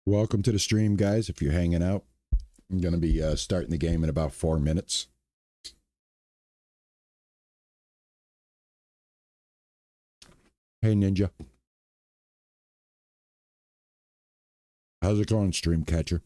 Welcome to the stream, guys. If you're hanging out, I'm going to be starting the game in about 4 minutes. Hey, Ninja. How's it going, stream catcher?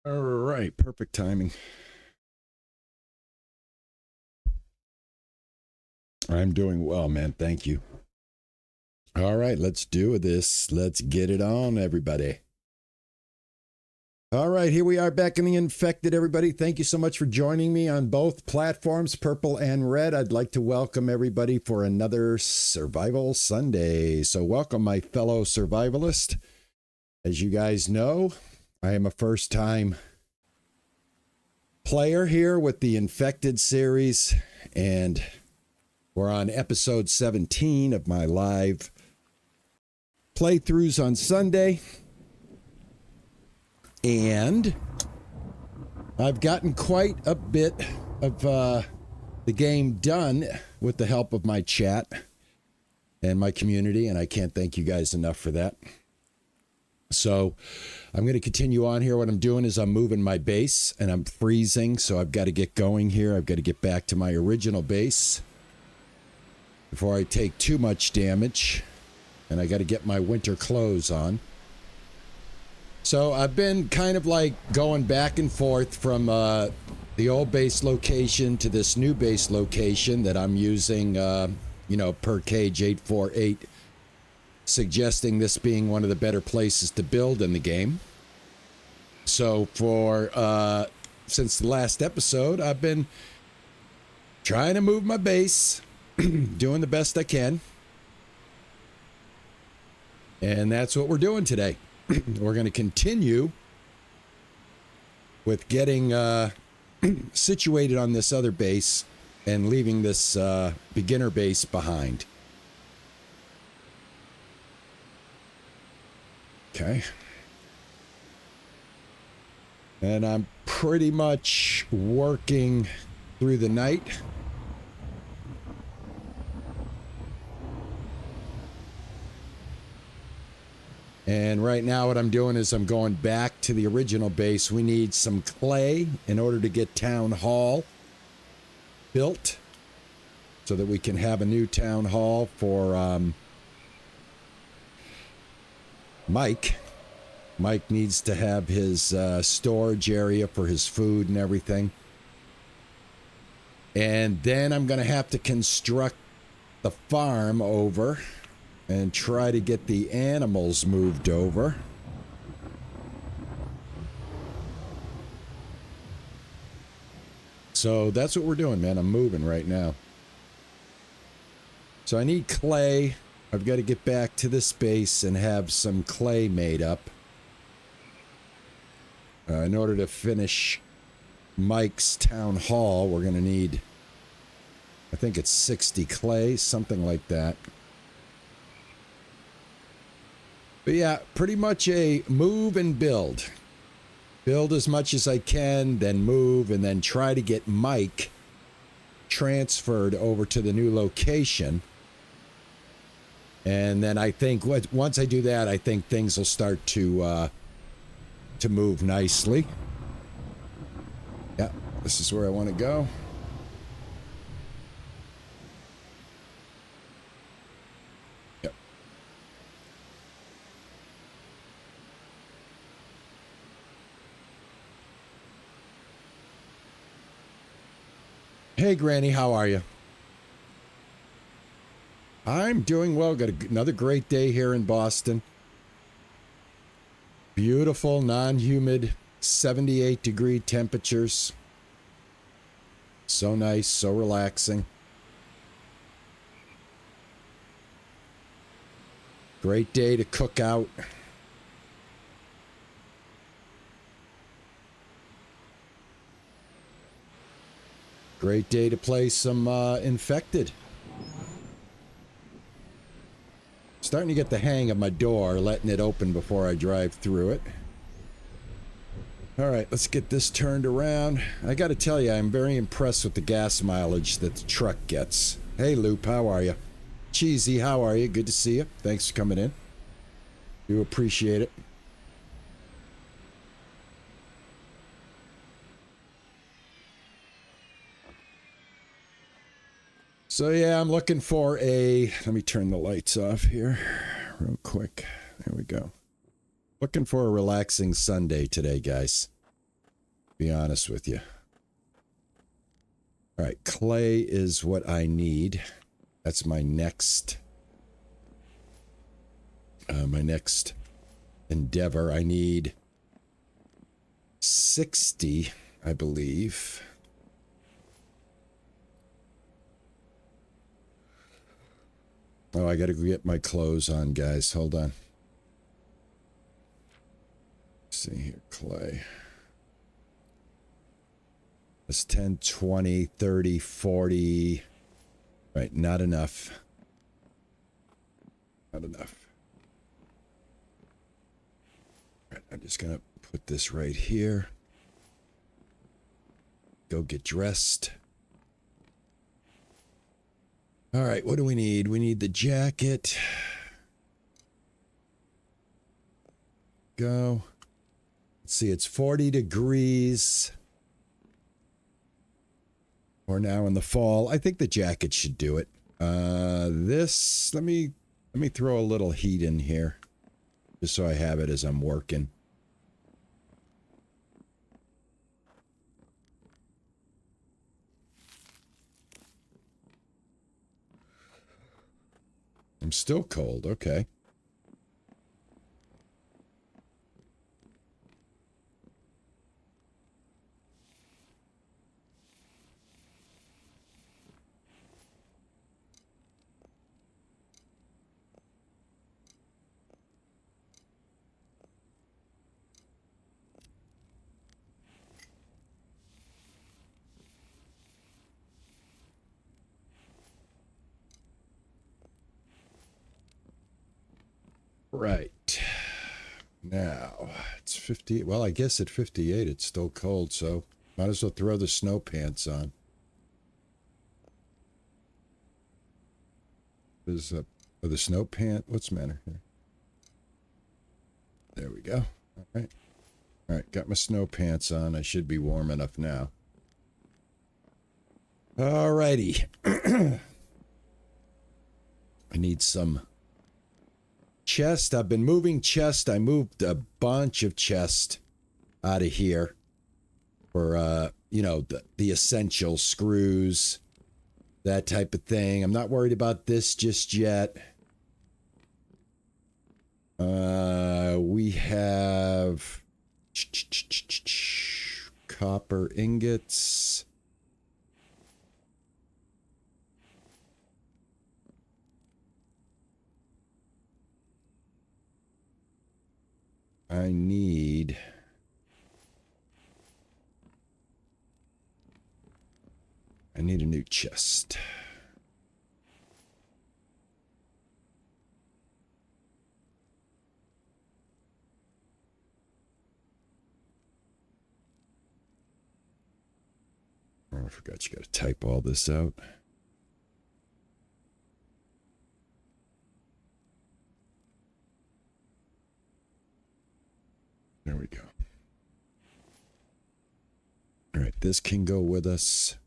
All right, perfect timing. I'm doing well, man. Thank you. All right, let's do this. Let's get it on, everybody. All right, here we are back in the Infected, everybody. Thank you so much for joining me on both platforms, Purple and Red. I'd like to welcome everybody for another Survival Sunday. So welcome, my fellow survivalist. As you guys know, I am a first-time player here with the Infected series, and we're on episode 17 of my live playthroughs on Sunday. And I've gotten quite a bit of the game done with the help of my chat and my community, and I can't thank you guys enough for that. So I'm going to continue on here. What I'm doing is I'm moving my base, and I'm freezing, so I've got to get going here. I've got to get back to my original base before I take too much damage, and I got to get my winter clothes on. So I've been kind of like going back and forth from the old base location to this new base location that I'm using, per Cage 848, suggesting this being one of the better places to build in the game. So for since the last episode, I've been Trying to move my base, doing the best I can. And that's what we're doing today. We're going to continue with getting situated on this other base and leaving this beginner base behind. Okay. And I'm pretty much working through the night. And right now what I'm doing is I'm going back to the original base. We need some clay in order to get town hall built so that we can have a new town hall for Mike. Mike needs to have his storage area for his food and everything. And then I'm going to have to construct the farm over and try to get the animals moved over. So that's what we're doing, man. I'm moving right now. So I need clay. I've got to get back to this base and have some clay made up. In order to finish Mike's town hall, we're going to need, I think it's 60 clay, something like that. But yeah, pretty much a move and build. Build as much as I can, then move, and then try to get Mike transferred over to the new location. And then I think once I do that, I think things will start to move nicely. Yeah, this is where I want to go. Yep. Hey, Granny, how are you? I'm doing well. Got another great day here in Boston. Beautiful, non-humid, 78-degree temperatures. So nice, so relaxing. Great day to cook out. Great day to play some Infected. Starting to get the hang of my door, letting it open before I drive through it. All right, let's get this turned around. I got to tell you, I'm very impressed with the gas mileage that the truck gets. Hey, Loop, how are you? Cheesy, how are you? Good to see you. Thanks for coming in. Do appreciate it. So yeah, I'm looking for a, let me turn the lights off here real quick. There we go. Looking for a relaxing Sunday today, guys. Be honest with you. All right, clay is what I need. That's my next endeavor. I need 60, I believe. Oh, I gotta get my clothes on, guys. Hold on. Let's see here, clay. It's 10, 20, 30, 40. Right, not enough. Not enough. All right, I'm just gonna put this right here. Go get dressed. All right, what do we need? We need the jacket. Go. Let's see, it's 40 degrees. We're now in the fall. I think the jacket should do it. This, let me throw a little heat in here, just so I have it as I'm working. I'm still cold, okay. Right. Now, it's 50. Well, I guess at 58 it's still cold, so might as well throw the snow pants on. Is the snow pant? What's the matter here? There we go. All right. All right, got my snow pants on. I should be warm enough now. All righty. I need some chest. I've been moving chest. I moved a bunch of chest out of here for, you know, the essential screws, that type of thing. I'm not worried about this just yet. We have copper ingots. I need a new chest. Oh, I forgot you got to type all this out. There we go. All right, this can go with us.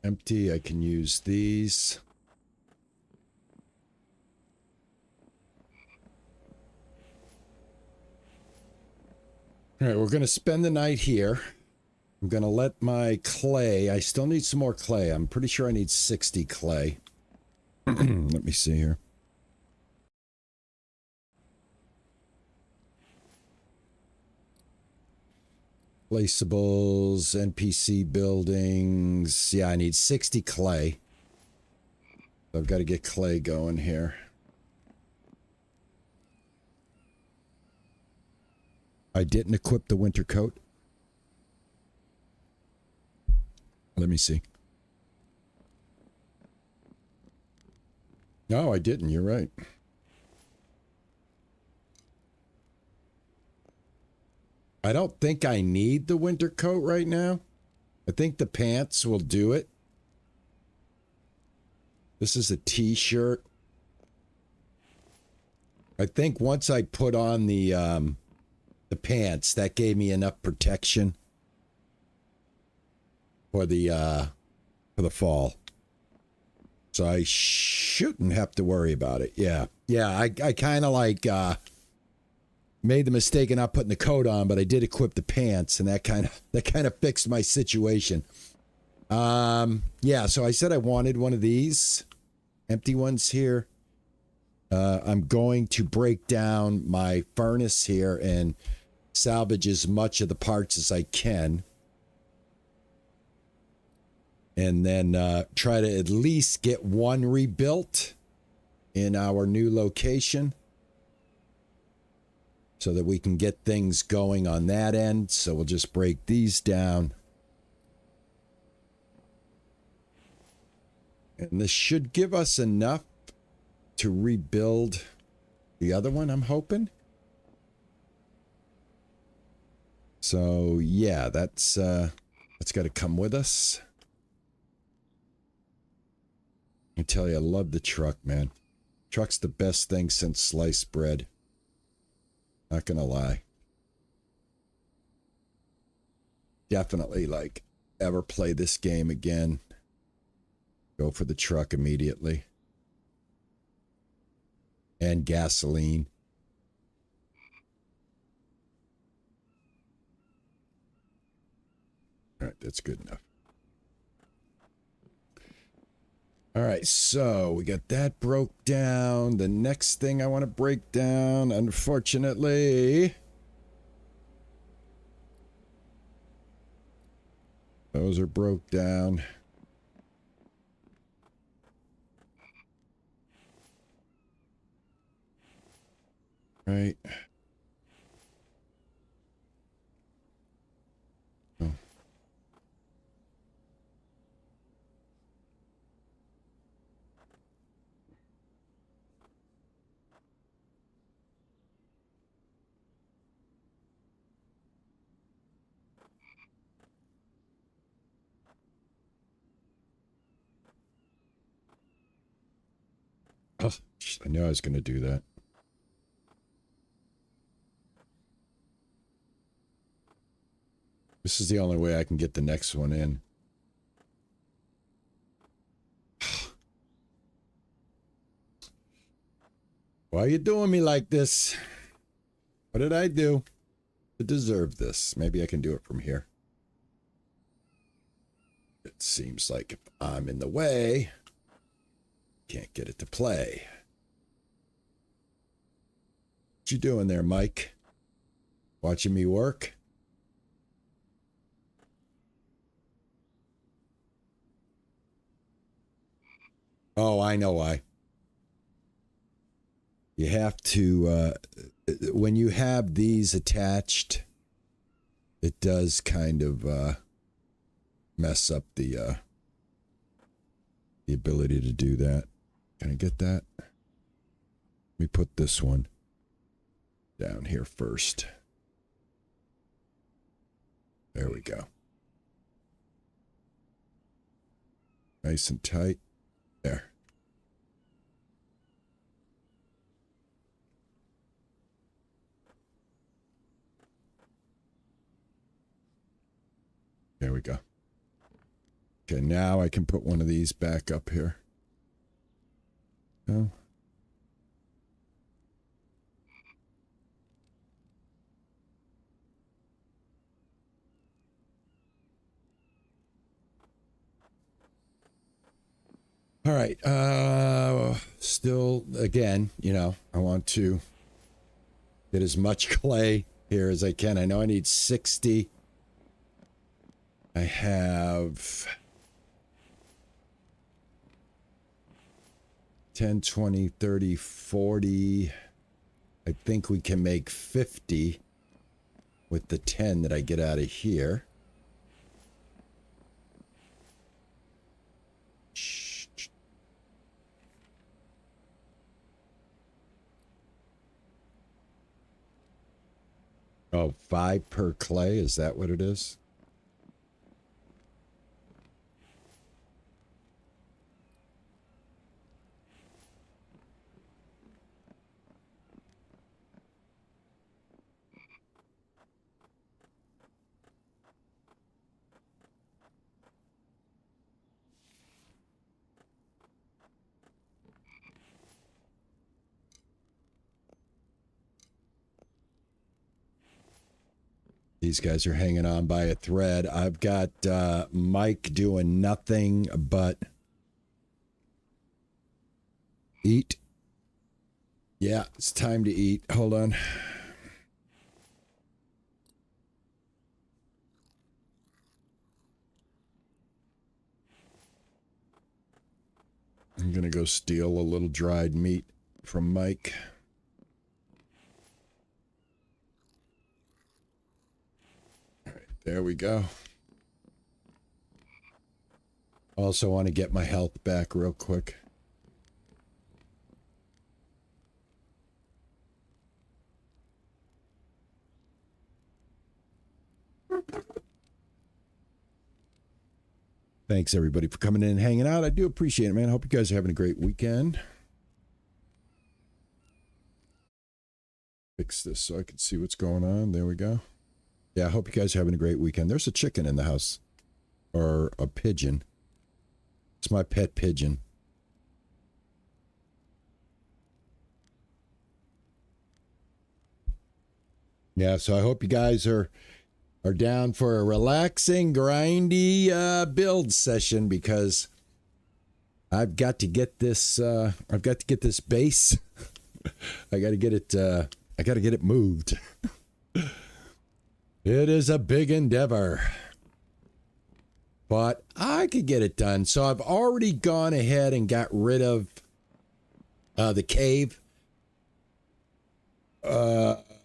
Empty, I can use these. All right, we're going to spend the night here. I'm going to let my clay... I still need some more clay. I'm pretty sure I need 60 clay. Let me see here. Placeables, NPC buildings. Yeah, I need 60 clay. I've got to get clay going here. I didn't equip the winter coat. Let me see. No, I didn't. You're right. I don't think I need the winter coat right now. I think the pants will do it. This is a t-shirt. I think once I put on the pants, that gave me enough protection for the fall. So I shouldn't have to worry about it. Yeah. Yeah, I kind of like made the mistake of not putting the coat on, but I did equip the pants, and that kind of fixed my situation. Yeah, so I said I wanted one of these empty ones here. I'm going to break down my furnace here and salvage as much of the parts as I can. And then try to at least get one rebuilt in our new location so that we can get things going on that end. So we'll just break these down. And this should give us enough to rebuild the other one, I'm hoping. So yeah, that's got to come with us. I tell you, I love the truck, man. Truck's the best thing since sliced bread. Not gonna lie. Definitely, like, ever play this game again, go for the truck immediately. and gasoline. All right, that's good enough. All right, so we got that broke down. The next thing I want to break down, unfortunately, those are broke down. Right. Oh. Oh, I knew I was going to do that. This is the only way I can get the next one in. Why are you doing me like this? What did I do to deserve this? Maybe I can do it from here. It seems like if I'm in the way, can't get it to play. What you doing there, Mike? Watching me work? Oh, I know why. You have to, when you have these attached, it does kind of mess up the ability to do that. Can I get that? Let me put this one down here first. There we go. Nice and tight. There. There we go. Okay, now I can put one of these back up here. Oh. All right. Still, again, you know, I want to get as much clay here as I can. I know I need 60. I have 10, 20, 30, 40. I think we can make 50 with the 10 that I get out of here. Oh, 5 per clay? Is that what it is? These guys are hanging on by a thread. I've got Mike doing nothing but eat. Yeah, it's time to eat. Hold on. I'm going to go steal a little dried meat from Mike. All right, there we go. Also want to get my health back real quick. Thanks, everybody, for coming in and hanging out. I do appreciate it, man. I hope you guys are having a great weekend. Fix this so I can see what's going on. There we go. Yeah, I hope you guys are having a great weekend. There's a chicken in the house. Or a pigeon. It's my pet pigeon. Yeah, so I hope you guys are down for a relaxing, grindy build session because I've got to get this. I've got to get this base. I got to get it. I got to get it moved. It is a big endeavor, but I could get it done. So I've already gone ahead and got rid of the cave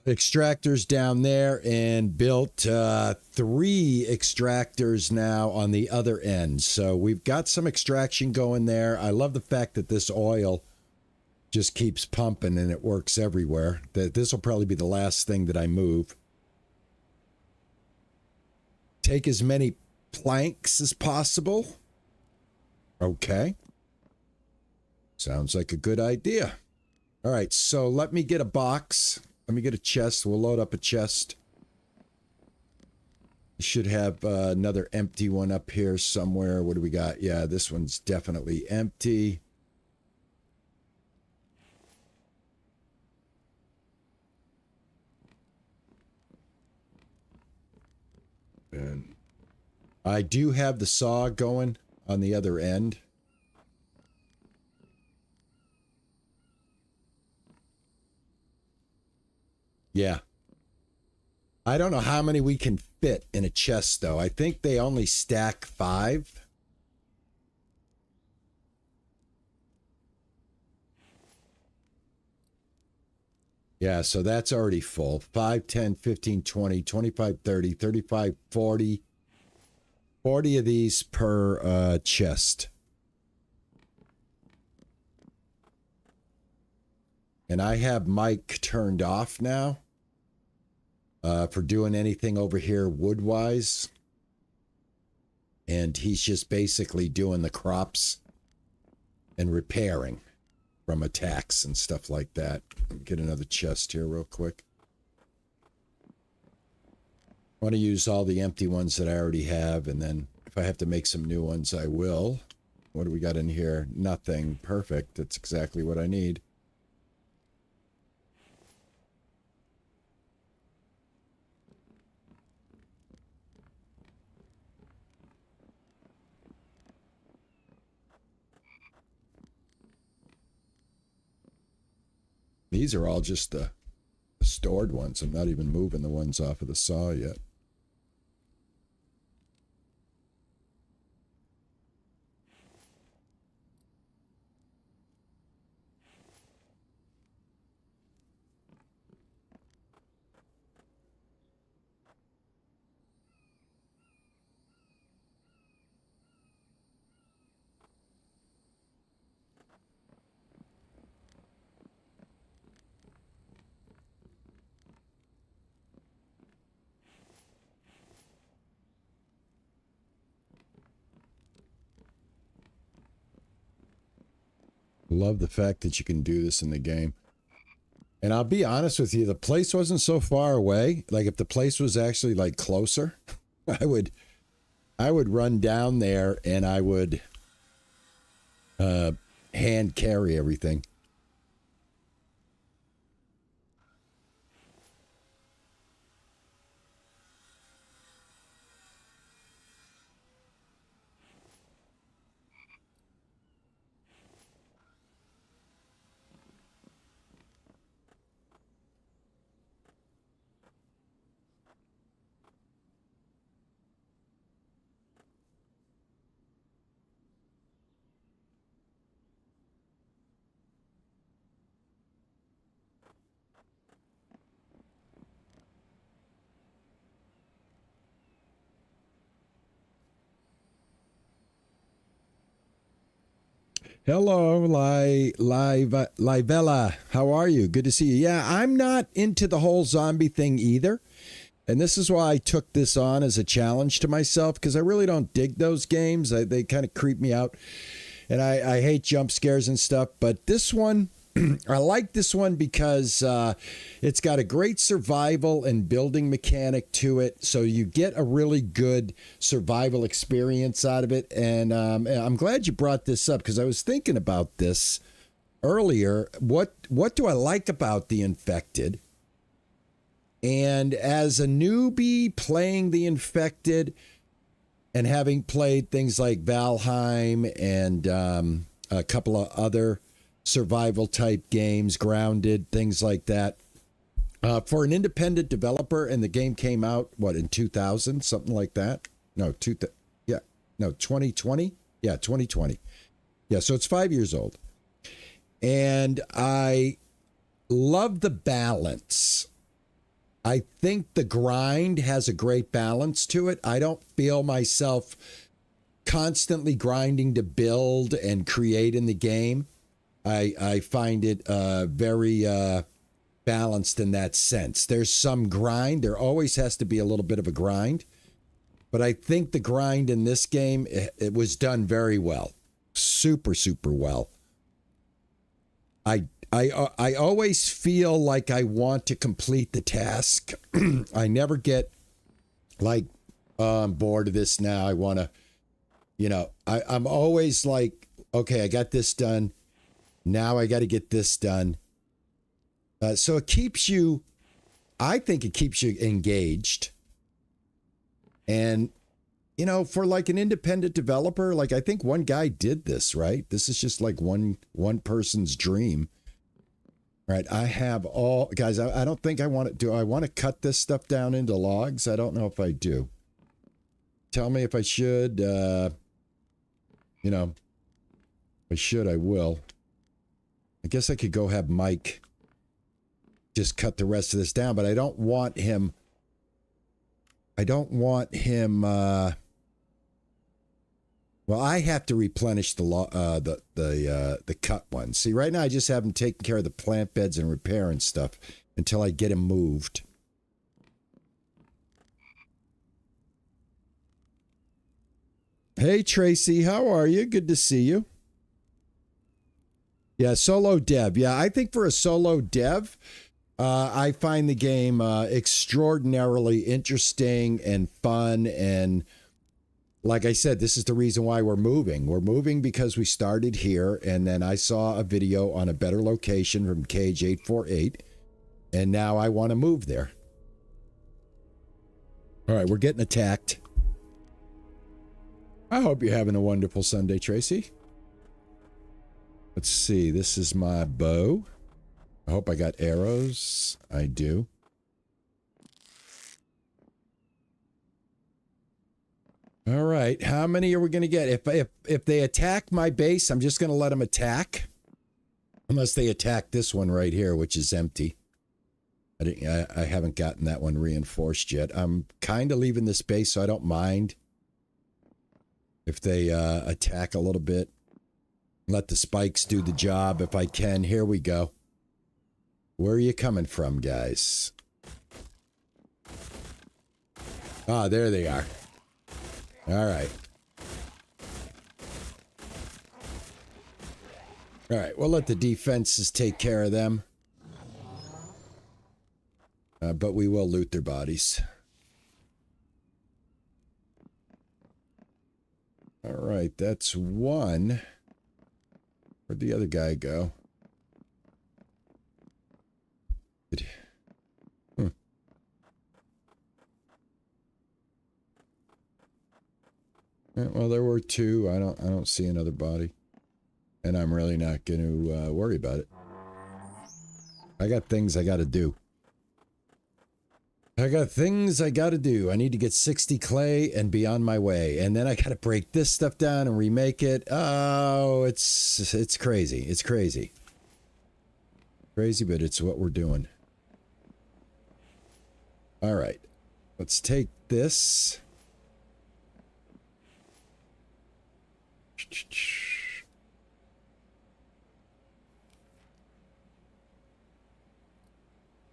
extractors down there and built 3 extractors now on the other end. So we've got some extraction going there. I love the fact that this oil just keeps pumping and it works everywhere. This will probably be the last thing that I move. Take as many planks as possible. Okay. Sounds like a good idea. All right, so let me get a box. Let me get a chest. We'll load up a chest. Should have another empty one up here somewhere. What do we got? Yeah, this one's definitely empty. And I do have the saw going on the other end. Yeah. I don't know how many we can fit in a chest, though. I think they only stack 5. Yeah, so that's already full. 5, 10, 15, 20, 25, 30, 35, 40. 40 of these per chest. And I have Mike turned off now for doing anything over here wood-wise. And he's just basically doing the crops and repairing from attacks and stuff like that. Get another chest here real quick. I want to use all the empty ones that I already have, and then if I have to make some new ones, I will. What do we got in here? Nothing. Perfect. That's exactly what I need. These are all just the stored ones. I'm not even moving the ones off of the saw yet. Love the fact that you can do this in the game. And I'll be honest with you, the place wasn't so far away. Like if the place was actually like closer, I would run down there and I would hand carry everything. Hello, Livella. How are you? Good to see you. Yeah, I'm not into the whole zombie thing either. And this is why I took this on as a challenge to myself, because I really don't dig those games. They kind of creep me out. And I hate jump scares and stuff. But this one, I like this one because it's got a great survival and building mechanic to it. So you get a really good survival experience out of it. And I'm glad you brought this up because I was thinking about this earlier. What do I like about the Infected? And as a newbie playing the Infected and having played things like Valheim and a couple of other survival type games, Grounded, things like that, for an independent developer, and the game came out, what, in 2000, something like that? No, 2020? Yeah, 2020. Yeah, so it's 5 years old. And I love the balance. I think the grind has a great balance to it. I don't feel myself constantly grinding to build and create in the game. I find it very balanced in that sense. There's some grind. There always has to be a little bit of a grind. But I think the grind in this game, it was done very well. Super, super well. I always feel like I want to complete the task. I never get like, oh, I'm bored of this now. I want to, I'm always like, okay, I got this done. Now I got to get this done. So it keeps you, I think it keeps you engaged. And, for like an independent developer, like I think one guy did this, right? This is just like one person's dream. Right, I have all, guys, I don't think I want to, do I want to cut this stuff down into logs? I don't know if I do. Tell me if I should, if I should, I will. I guess I could go have Mike just cut the rest of this down, but I don't want him, well, I have to replenish the cut one. See, right now I just have him taking care of the plant beds and repair and stuff until I get him moved. Hey, Tracy, how are you? Good to see you. Yeah, solo dev. Yeah, I think for a solo dev, I find the game extraordinarily interesting and fun, and like I said, this is the reason why we're moving. We're moving because we started here, and then I saw a video on a better location from Cage 848, and now I want to move there. All right, we're getting attacked. I hope you're having a wonderful Sunday, Tracy. Let's see. This is my bow. I hope I got arrows. I do. All right, how many are we going to get? If they attack my base, I'm just going to let them attack. Unless they attack this one right here, which is empty. I haven't gotten that one reinforced yet. I'm kind of leaving this base, so I don't mind if they attack a little bit. Let the spikes do the job if I can. Here we go. Where are you coming from, guys? Ah, there they are. All right. All right, we'll let the defenses take care of them. But we will loot their bodies. All right, that's one. Where'd the other guy go? Well, there were two. I don't see another body, and I'm really not going to worry about it. I got things I got to do. I got things I got to do. I need to get 60 clay and be on my way, and then I got to break this stuff down and remake it. Oh, it's crazy. It's crazy. Crazy, but it's what we're doing. All right, let's take this.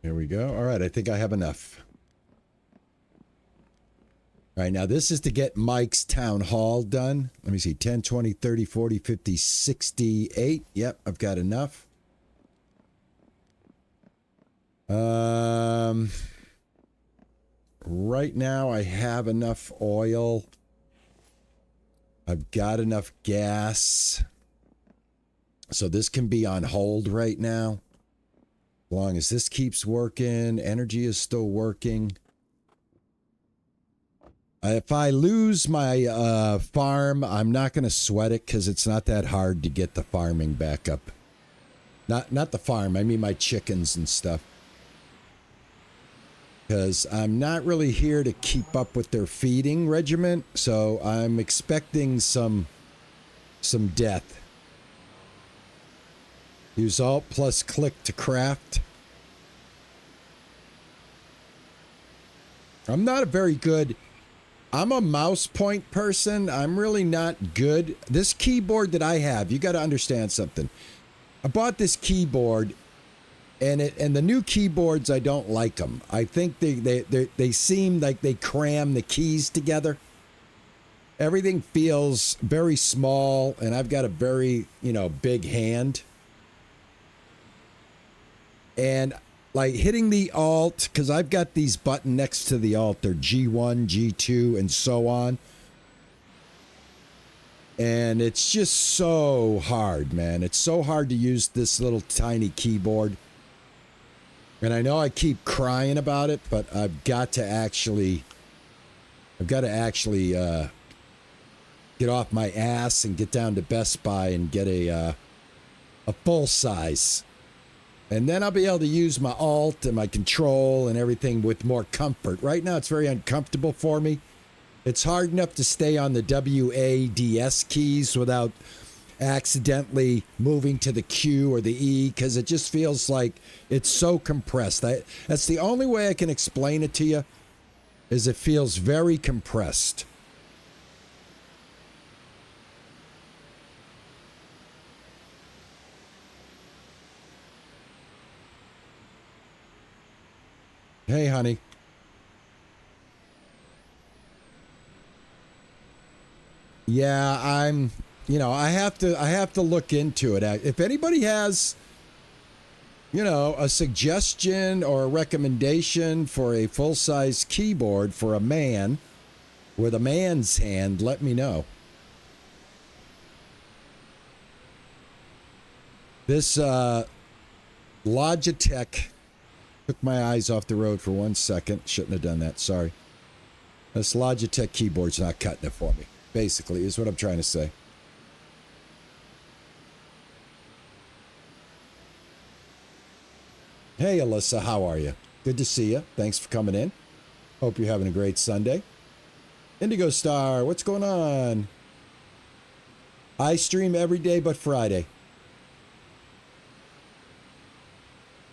Here we go. All right, I think I have enough. All right, now this is to get Mike's town hall done. Let me see, 10, 20, 30, 40, 50, 68. Yep, I've got enough. Right now I have enough oil. I've got enough gas. So this can be on hold right now. As long as this keeps working, energy is still working. If I lose my farm, I'm not going to sweat it because it's not that hard to get the farming back up. Not the farm, I mean my chickens and stuff. Because I'm not really here to keep up with their feeding regimen, so I'm expecting some death. Use Alt plus click to craft. I'm not a very good... I'm a mouse point person. I'm really not good. This keyboard that I have, you got to understand something. I bought this keyboard, and the new keyboards, I don't like them. I think they seem like they cram the keys together. Everything feels very small, and I've got a very, big hand. And like hitting the Alt, because I've got these buttons next to the Alt. They're G1, G2, and so on. And it's just so hard, man. It's so hard to use this little tiny keyboard. And I know I keep crying about it, but I've got to actually get off my ass and get down to Best Buy and get a full size. And then I'll be able to use my Alt and my control and everything with more comfort. Right now, it's very uncomfortable for me. It's hard enough to stay on the WADS keys without accidentally moving to the Q or the E, because it just feels like it's so compressed. That's the only way I can explain it to you, is it feels very compressed. Hey, honey. Yeah, I have to look into it. If anybody has, a suggestion or a recommendation for a full-size keyboard for a man with a man's hand, let me know. This Logitech took my eyes off the road for 1 second. Shouldn't have done that. Sorry. This Logitech keyboard's not cutting it for me, basically, is what I'm trying to say. Hey, Alyssa, how are you? Good to see you. Thanks for coming in. Hope you're having a great Sunday. Indigo Star, what's going on? I stream every day but Friday.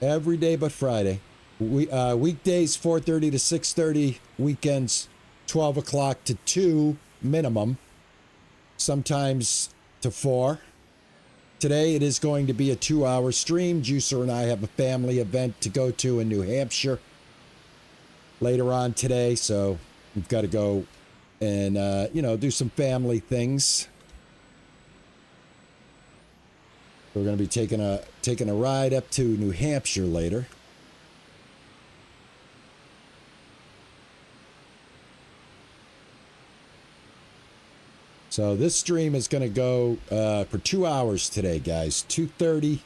Every day but Friday. Weekdays 4:30 to 6:30. Weekends 12 o'clock to 2 minimum. Sometimes to 4. Today it is going to be a 2-hour stream. Juicer and I have a family event to go to in New Hampshire later on today, so we've got to go and do some family things. We're going to be taking a ride up to New Hampshire later. So this stream is going to go for 2 hours today, guys. 2:30.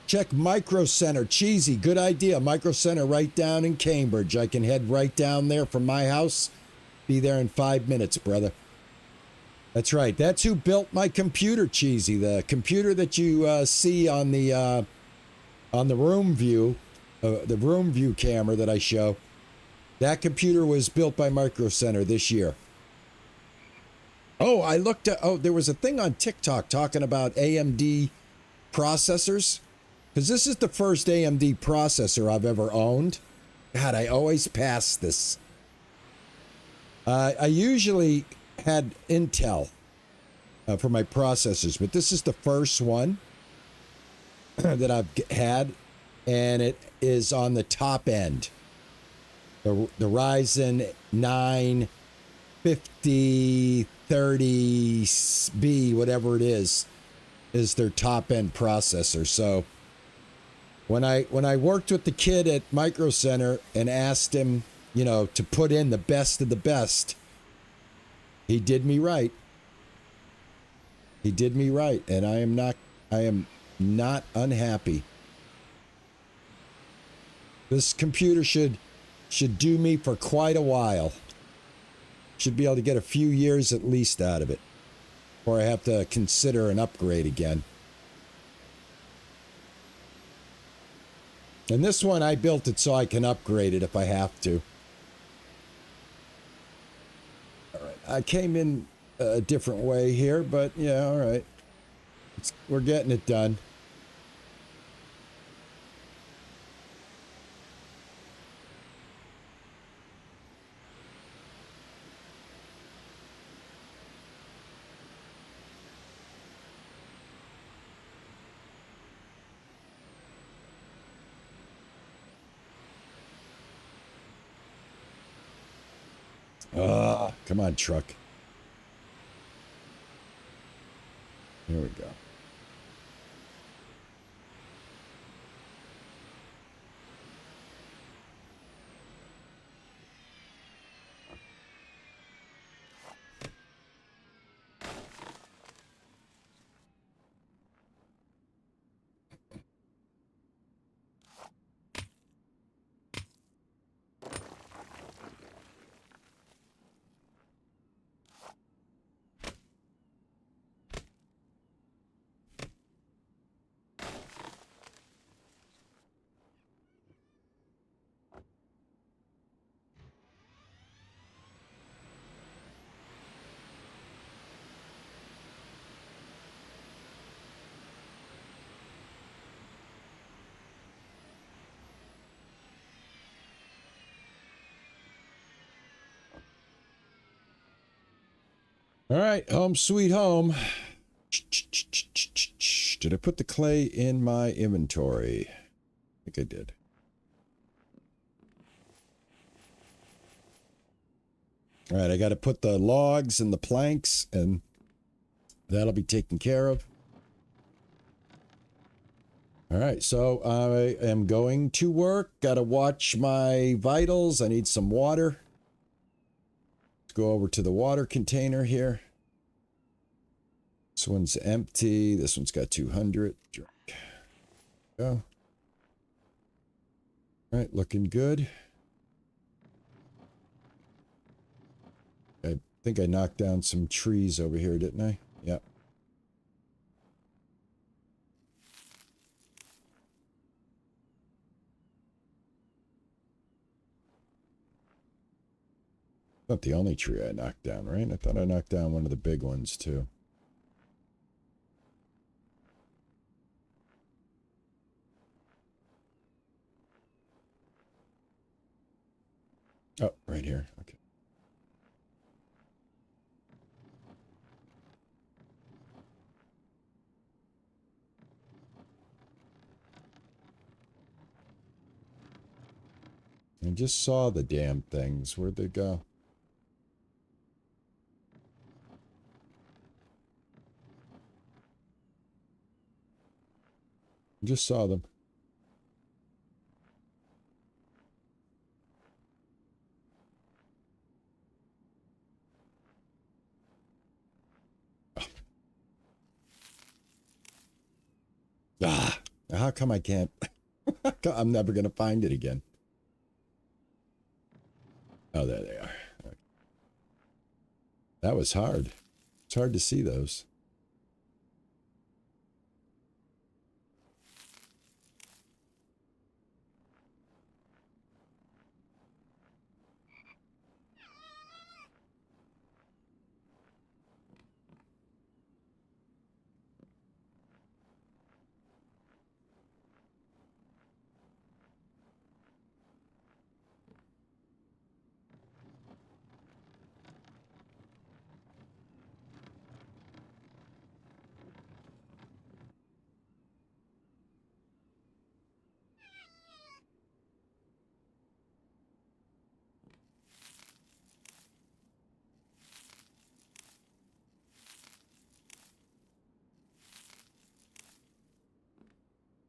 Check Micro Center. Cheesy, good idea. Micro Center right down in Cambridge. I can head right down there from my house. Be there in 5 minutes, brother. That's right. That's who built my computer, Cheesy. The computer that you see on the room view, the room view camera that I show. That computer was built by Micro Center this year. Oh, I looked at... Oh, there was a thing on TikTok talking about AMD processors. Because this is the first AMD processor I've ever owned. God, I always pass this. I usually had Intel for my processors, but this is the first one that I've had, and it is on the top end. The Ryzen 9 5030B, whatever it is their top end processor. So when I worked with the kid at Micro Center and asked him, to put in the best of the best, he did me right. He did me right, and I am not I am not unhappy. This computer should do me for quite a while. Should be able to get a few years at least out of it, or I have to consider an upgrade again. And this one, I built it so I can upgrade it if I have to. All right, I came in a different way here, but yeah, all right. We're getting it done. Come on, truck. Here we go. All right, home sweet home. Did I put the clay in my inventory? I think I did. All right, I got to put the logs and the planks, and that'll be taken care of. All right, so I am going to work. Got to watch my vitals. I need some water. Let's go over to the water container here. This one's empty. This one's got 200. Drink. Go. All right, looking good. I think I knocked down some trees over here, didn't I? Yep. Not the only tree I knocked down, right? I thought I knocked down one of the big ones, too. Oh, right here. Okay. I just saw the damn things. Where'd they go? I just saw them. Oh. Ah, how come I can't? I'm never going to find it again. Oh, there they are. Okay. That was hard. It's hard to see those.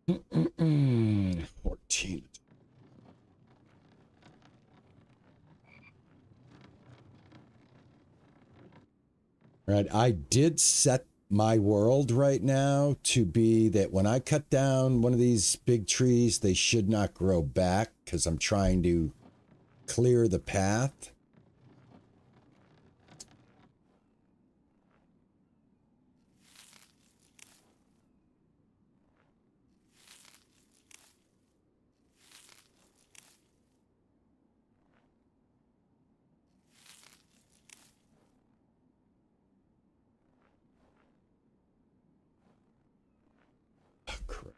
Mm-mm. 14. All right, I did set my world right now to be that when I cut down one of these big trees, they should not grow back because I'm trying to clear the path. Oh, crap.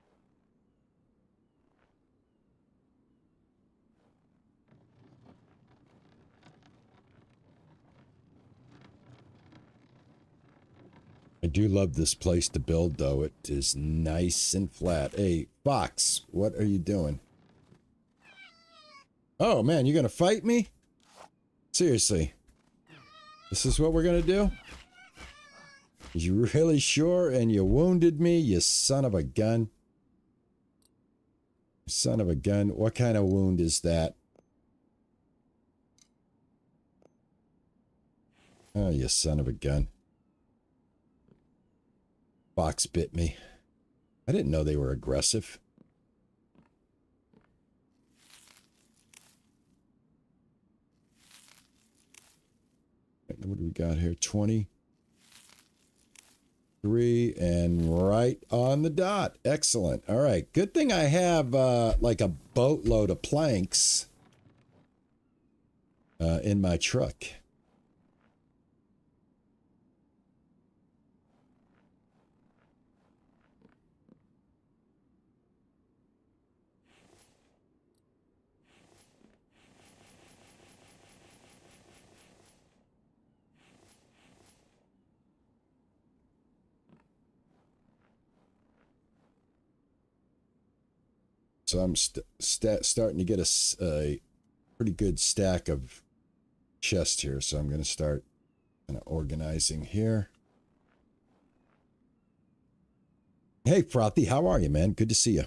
I do love this place to build, though. It is nice and flat. Hey, Fox, what are you doing? Oh, man, you're going to fight me? Seriously. This is what we're going to do? You really sure? And you wounded me, you son of a gun. Son of a gun. What kind of wound is that? Oh, you son of a gun. Fox bit me. I didn't know they were aggressive. What do we got here? 23 and right on the dot. Excellent. All right. Good thing I have like a boatload of planks in my truck. So I'm starting to get a pretty good stack of chests here. So I'm going to start kind of organizing here. Hey, Frothy, how are you, man? Good to see you.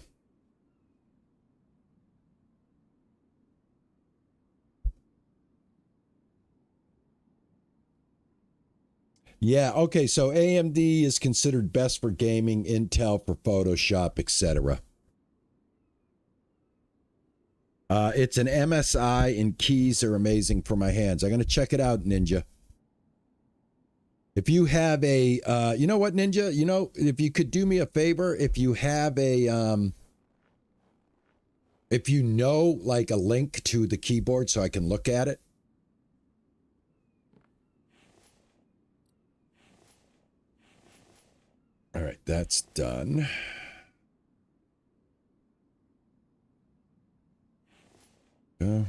Yeah, okay, so AMD is considered best for gaming, Intel for Photoshop, etc. It's an MSI, and keys are amazing for my hands. I'm going to check it out, Ninja. If you have a, you know what, Ninja? You know, if you could do me a favor, if you have a, if you know, like a link to the keyboard so I can look at it. All right, that's done. Go.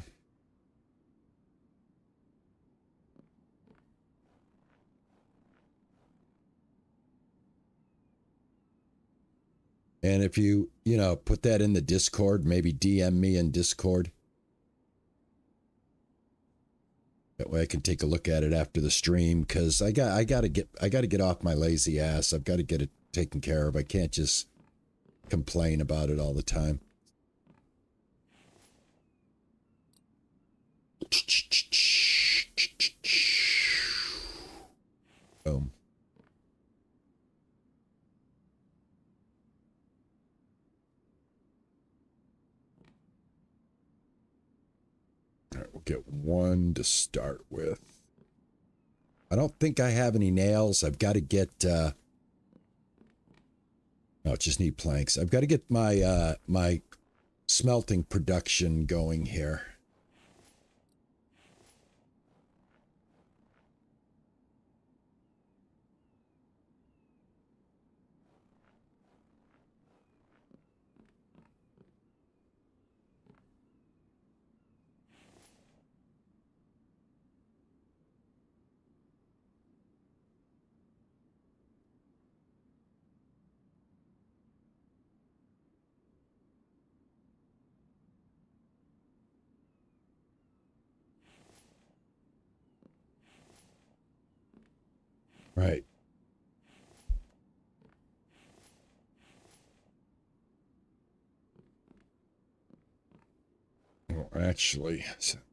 And if you know, put that in the Discord, maybe DM me in Discord. That way I can take a look at it after the stream, because I gotta get off my lazy ass. I've got to get it taken care of. I can't just complain about it all the time. Boom. All right, we'll get one to start with. I don't think I have any nails. I've got to get, no, just need planks. I've got to get my, my smelting production going here. Right. Well, actually,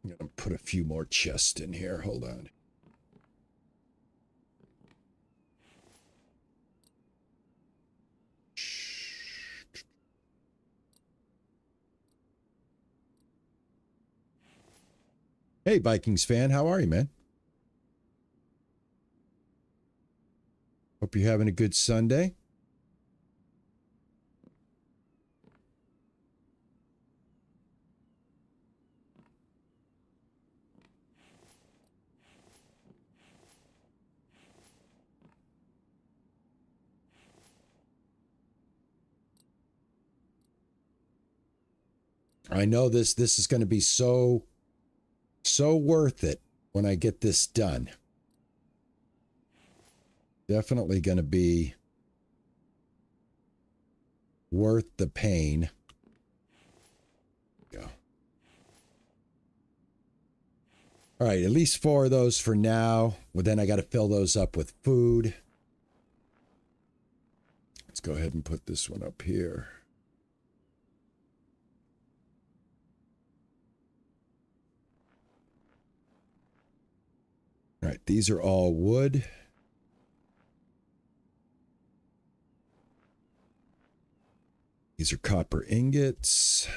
I'm going to put a few more chests in here. Hold on. Hey, Vikings fan, how are you, man? Hope you're having a good Sunday. I know this is going to be so worth it when I get this done. Definitely going to be worth the pain. Go. All right, at least 4 of those for now. Well, then I got to fill those up with food. Let's go ahead and put this one up here. All right, these are all wood. These are copper ingots.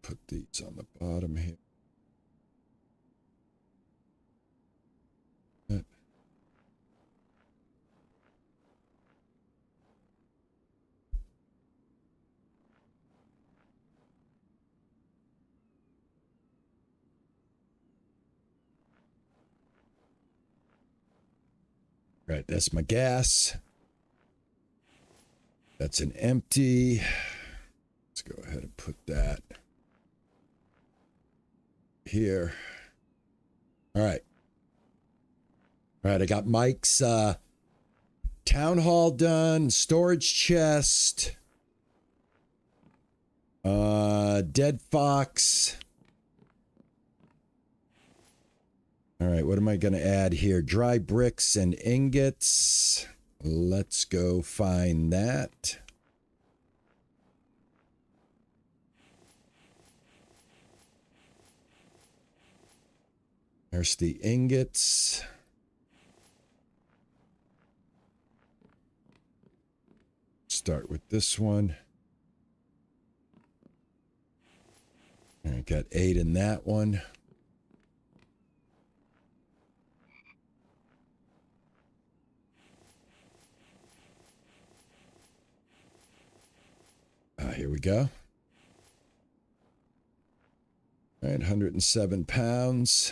Put these on the bottom here. Right, that's my gas. That's an empty. Let's go ahead and put that here. All right. All right, I got Mike's town hall done, storage chest, dead fox. All right, what am I going to add here? Dry bricks and ingots. Let's go find that. There's the ingots. Start with this one. All right, got 8 in that one. Here we go. All right, 107 pounds.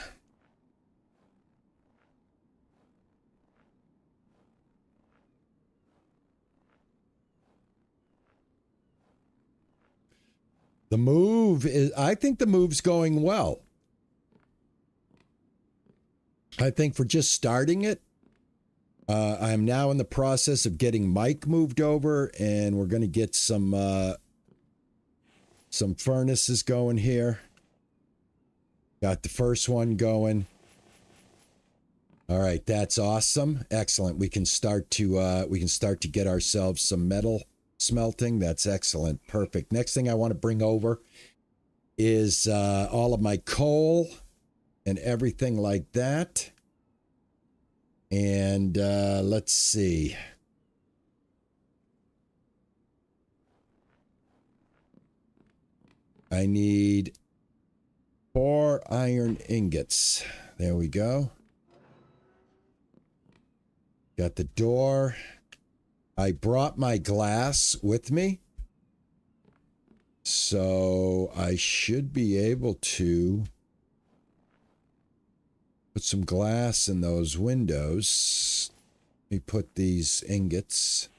The move is, I think the move's going well. I think for just starting it, I'm now in the process of getting Mike moved over, and we're going to get some furnaces going here. Got the first one going. All right, that's awesome. Excellent. We can start to get ourselves some metal smelting. That's excellent. Perfect. Next thing I want to bring over is all of my coal and everything like that. And let's see. I need 4 iron ingots. There we go. Got the door. I brought my glass with me, so I should be able to put some glass in those windows. Let me put these ingots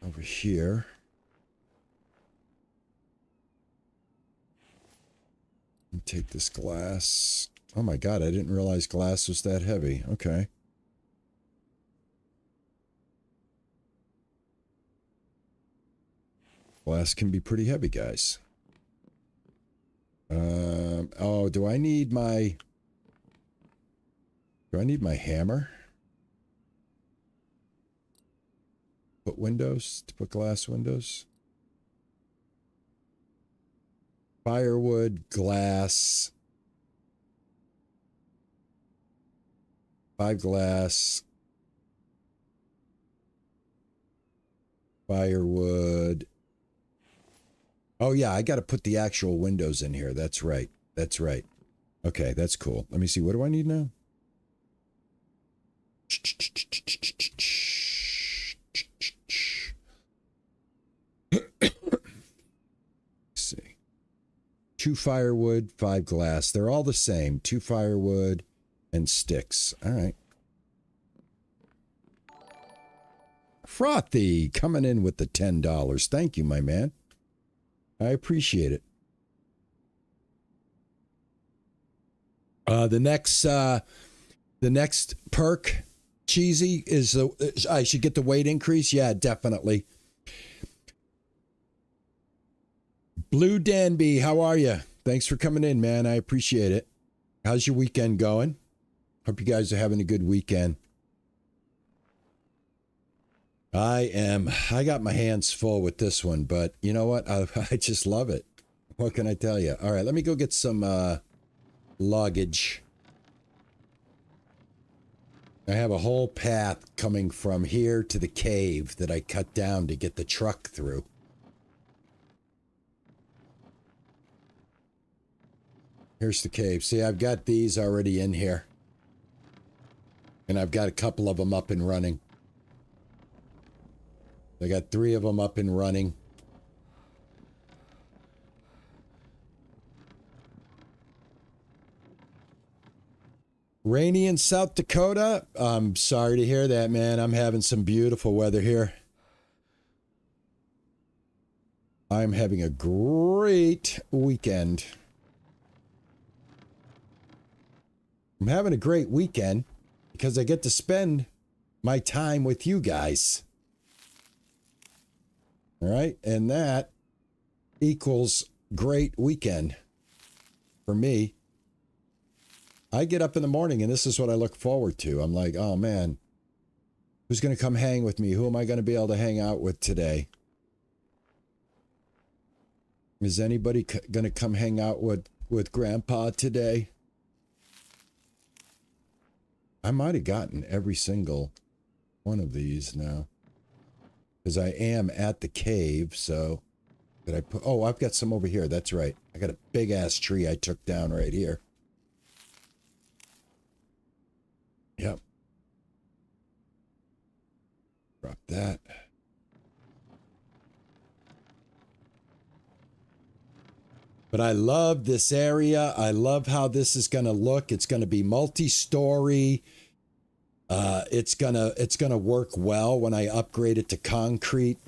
over here. And take this glass. Oh my God, I didn't realize glass was that heavy. Okay. Glass can be pretty heavy, guys. Oh, do I need my hammer? Put windows, to put glass windows. Firewood, glass. 5 glass. Firewood. Oh, yeah, I got to put the actual windows in here. That's right. That's right. Okay, that's cool. Let me see. What do I need now? Let's see. 2 firewood, 5 glass. They're all the same. 2 firewood and sticks. All right. Frothy coming in with the $10. Thank you, my man. I appreciate it. The next perk, Cheesy, is I should get the weight increase. Yeah, definitely. Blue Danby, how are you? Thanks for coming in, man. I appreciate it. How's your weekend going? Hope you guys are having a good weekend. I got my hands full with this one, but you know what? I just love it. What can I tell you? All right, let me go get some luggage. I have a whole path coming from here to the cave that I cut down to get the truck through. Here's the cave. See, I've got these already in here. And I've got a couple of them up and running. I got 3 of them up and running. Rainy in South Dakota? I'm sorry to hear that, man. I'm having some beautiful weather here. I'm having a great weekend. I'm having a great weekend because I get to spend my time with you guys. All right? And that equals great weekend for me. I get up in the morning and this is what I look forward to. I'm like, oh man, who's going to come hang with me? Who am I going to be able to hang out with today? Is anybody going to come hang out with Grandpa today? I might have gotten every single one of these now. Because I am at the cave, so... Did I put... Oh, I've got some over here. That's right. I got a big-ass tree I took down right here. Yep. Drop that. But I love this area. I love how this is going to look. It's going to be multi-story. It's gonna work well when I upgrade it to concrete.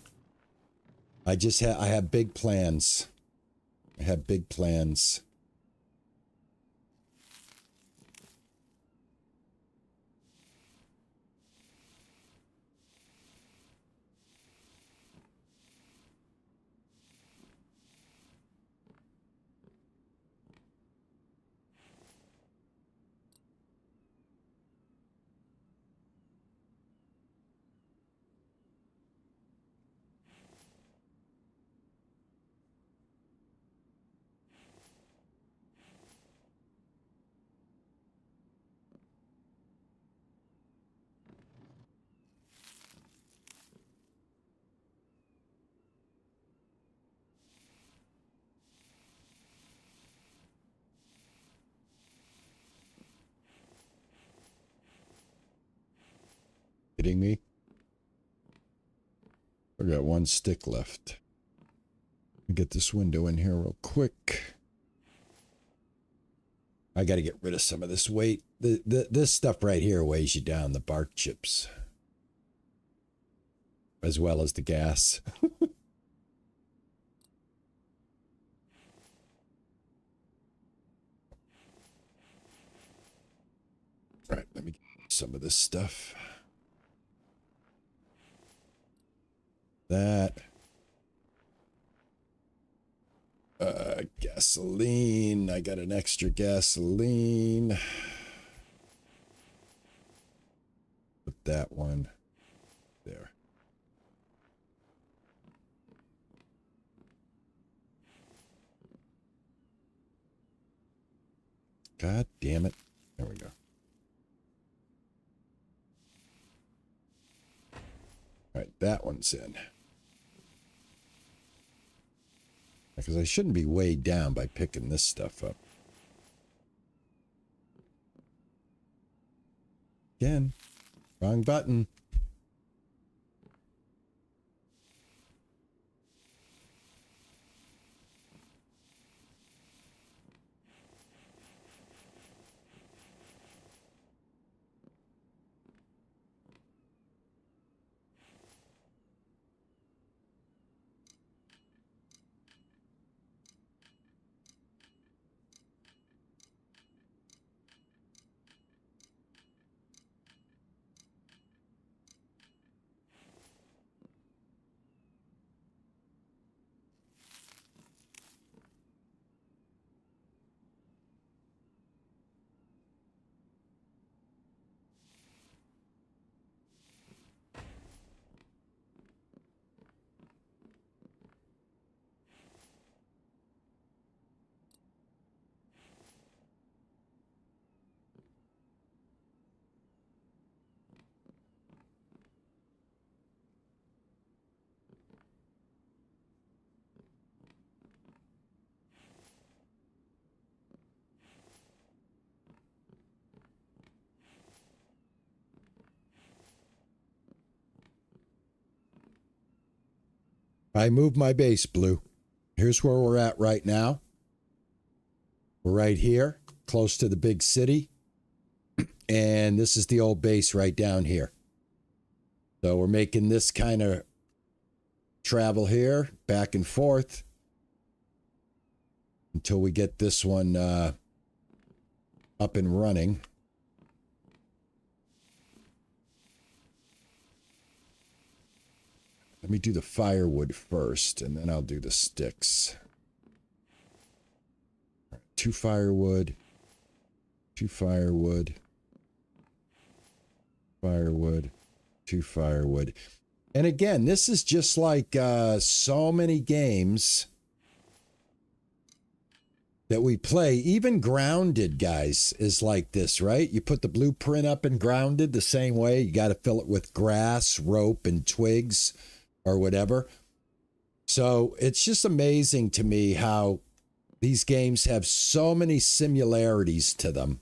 I have big plans. I have big plans. Kidding me? I got 1 stick left. Get this window in here real quick. I got to get rid of some of this weight. This stuff right here weighs you down, the bark chips. As well as the gas. All right, let me get some of this stuff. That. Gasoline. I got an extra gasoline. Put that one there. God damn it. There we go. All right, that one's in. Because I shouldn't be weighed down by picking this stuff up. Again, wrong button. I moved my base, Blue. Here's where we're at right now. We're right here, close to the big city. And this is the old base right down here. So we're making this kind of travel here, back and forth, until we get this one up and running. Let me do the firewood first, and then I'll do the sticks. 2 firewood, 2 firewood, firewood, 2 firewood. And again, this is just like so many games that we play. Even Grounded, guys, is like this, right? You put the blueprint up in Grounded the same way. You got to fill it with grass, rope, and twigs or whatever. So it's just amazing to me how these games have so many similarities to them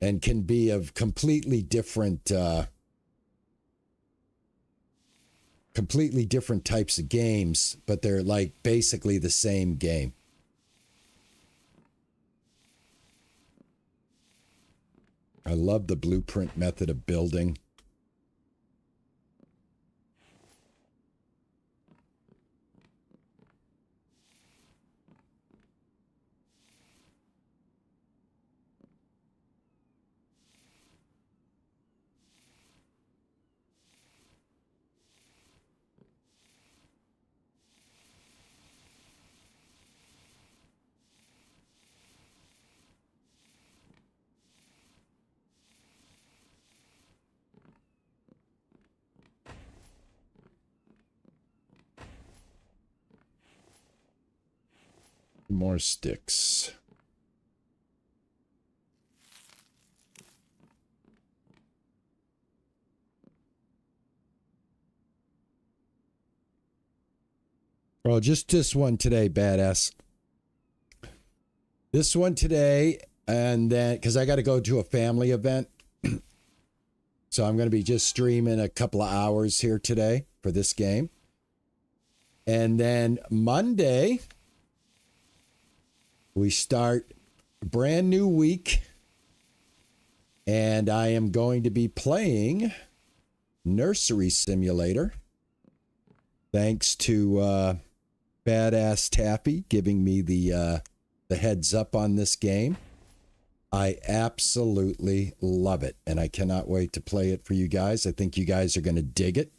and can be of completely different types of games, but they're like basically the same game. I love the blueprint method of building. More sticks. Oh, just this one today, badass. This one today, and then, because I got to go to a family event. So I'm going to be just streaming a couple of hours here today for this game. And then Monday, we start a brand new week. And I am going to be playing Nursery Simulator. Thanks to Badass Taffy giving me the heads up on this game. I absolutely love it, and I cannot wait to play it for you guys. I think you guys are going to dig it.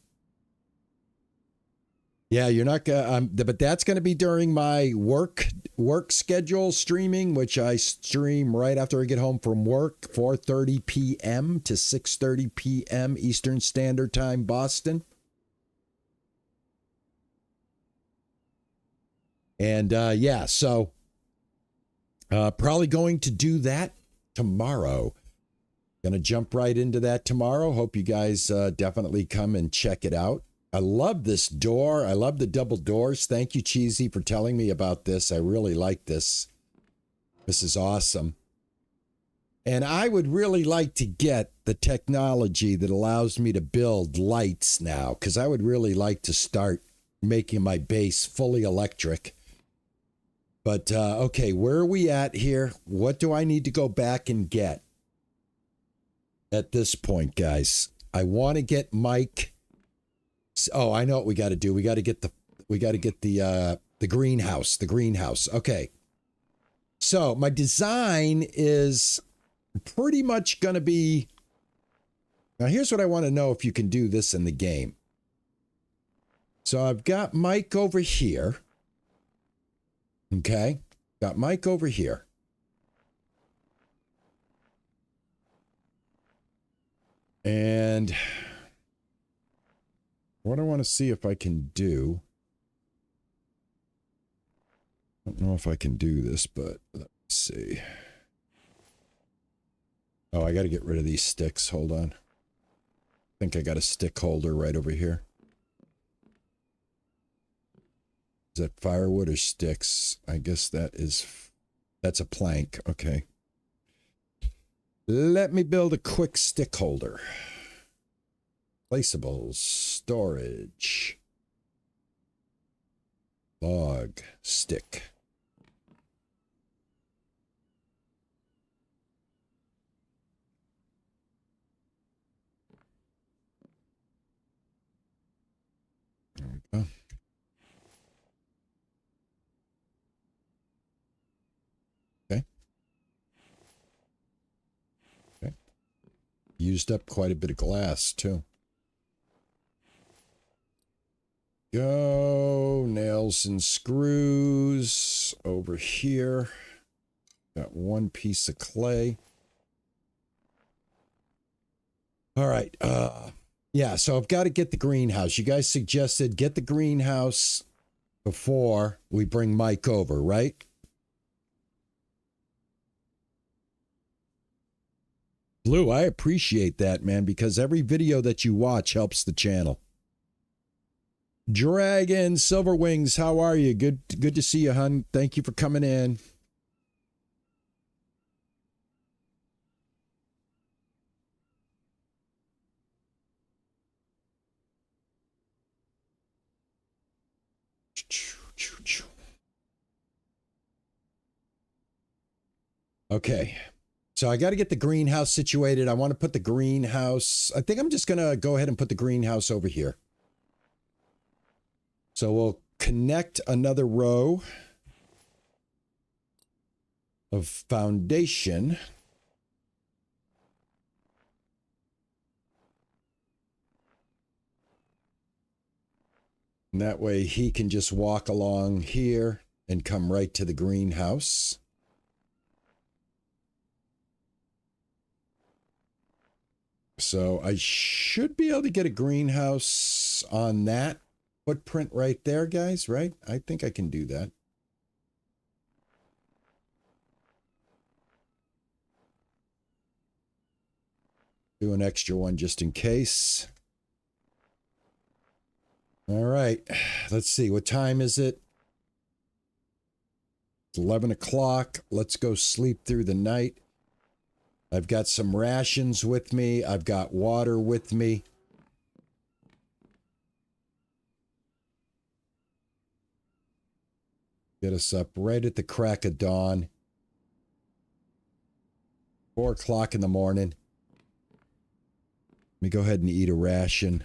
Yeah, you're not gonna, but that's going to be during my work schedule streaming, which I stream right after I get home from work, 4:30 p.m. to 6:30 p.m. Eastern Standard Time, Boston. And yeah, so probably going to do that tomorrow. Gonna jump right into that tomorrow. Hope you guys definitely come and check it out. I love this door. I love the double doors. Thank you, Cheesy, for telling me about this. I really like this. This is awesome. And I would really like to get the technology that allows me to build lights now, because I would really like to start making my base fully electric. But, okay, where are we at here? What do I need to go back and get at this point, guys? I want to get Mike. Oh, I know what we got to do. We got to get the greenhouse. The greenhouse. Okay. So my design is pretty much going to be. Now, here's what I want to know if you can do this in the game. So I've got Mike over here. Okay. Got Mike over here. And what I want to see if I can do. I don't know if I can do this, but let's see. Oh, I got to get rid of these sticks. Hold on. I think I got a stick holder right over here. Is that firewood or sticks? I guess that's a plank. Okay. Let me build a quick stick holder. Placeables, storage, log, stick. There we go. Okay. Okay. Used up quite a bit of glass, too. Go. Nails and screws over here. Got one piece of clay. All right. Yeah, so I've got to get the greenhouse. You guys suggested get the greenhouse before we bring Mike over, right? Blue, I appreciate that, man, because every video that you watch helps the channel. Dragon Silver Wings, how are you? Good to see you, hun. Thank you for coming in. Okay. So I got to get the greenhouse situated. I want to put the greenhouse. I think I'm just going to go ahead and put the greenhouse over here. So we'll connect another row of foundation. And that way he can just walk along here and come right to the greenhouse. So I should be able to get a greenhouse on that footprint right there, guys, right? I think I can do that. Do an extra one just in case. All right, let's see. What time is it? It's 11 o'clock. Let's go sleep through the night. I've got some rations with me. I've got water with me. Get us up right at the crack of dawn. 4 o'clock in the morning. Let me go ahead and eat a ration.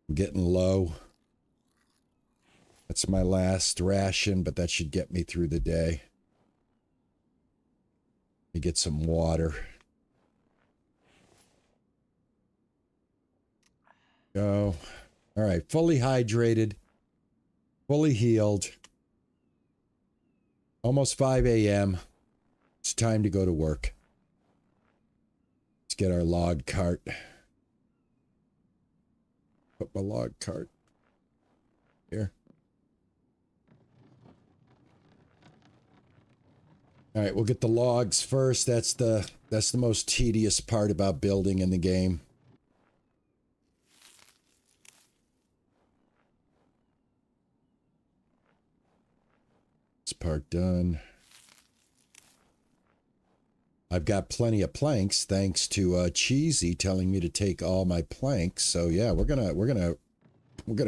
I'm getting low. That's my last ration, but that should get me through the day. Let me get some water. Go. All right, fully hydrated. Fully healed. Almost 5 a.m. It's time to go to work. Let's get our log cart. Put my log cart here. All right, we'll get the logs first. That's the most tedious part about building in the game. part done. I've got plenty of planks thanks to Cheesy telling me to take all my planks. So yeah, we're gonna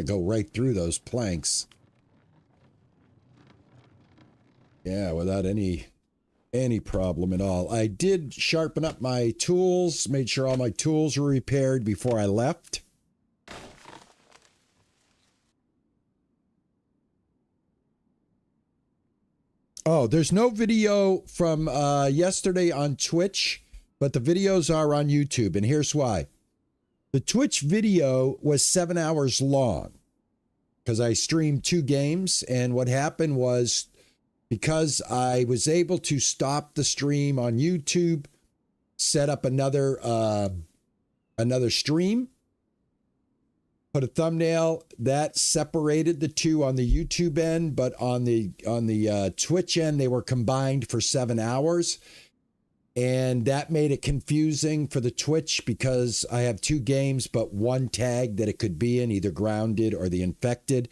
go right through those planks. Yeah, without any problem at all. I did sharpen up my tools, made sure all my tools were repaired before I left. Oh, there's no video from yesterday on Twitch, but the videos are on YouTube, and here's why. The Twitch video was 7 hours long because I streamed 2 games, and what happened was because I was able to stop the stream on YouTube, set up another stream, put a thumbnail that separated the two on the YouTube end, but on the Twitch end they were combined for 7 hours, and that made it confusing for the Twitch because I have 2 games but one tag that it could be in, either Grounded or the Infected.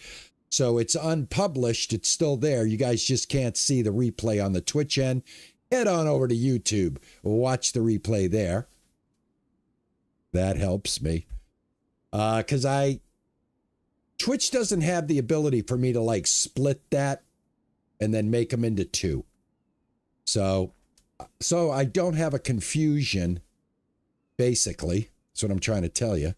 So it's unpublished, it's still there. You guys just can't see the replay on the Twitch end. Head on over to YouTube, watch the replay there. That helps me. Because Twitch doesn't have the ability for me to like split that and then make them into 2. So I don't have a confusion, basically. That's what I'm trying to tell you.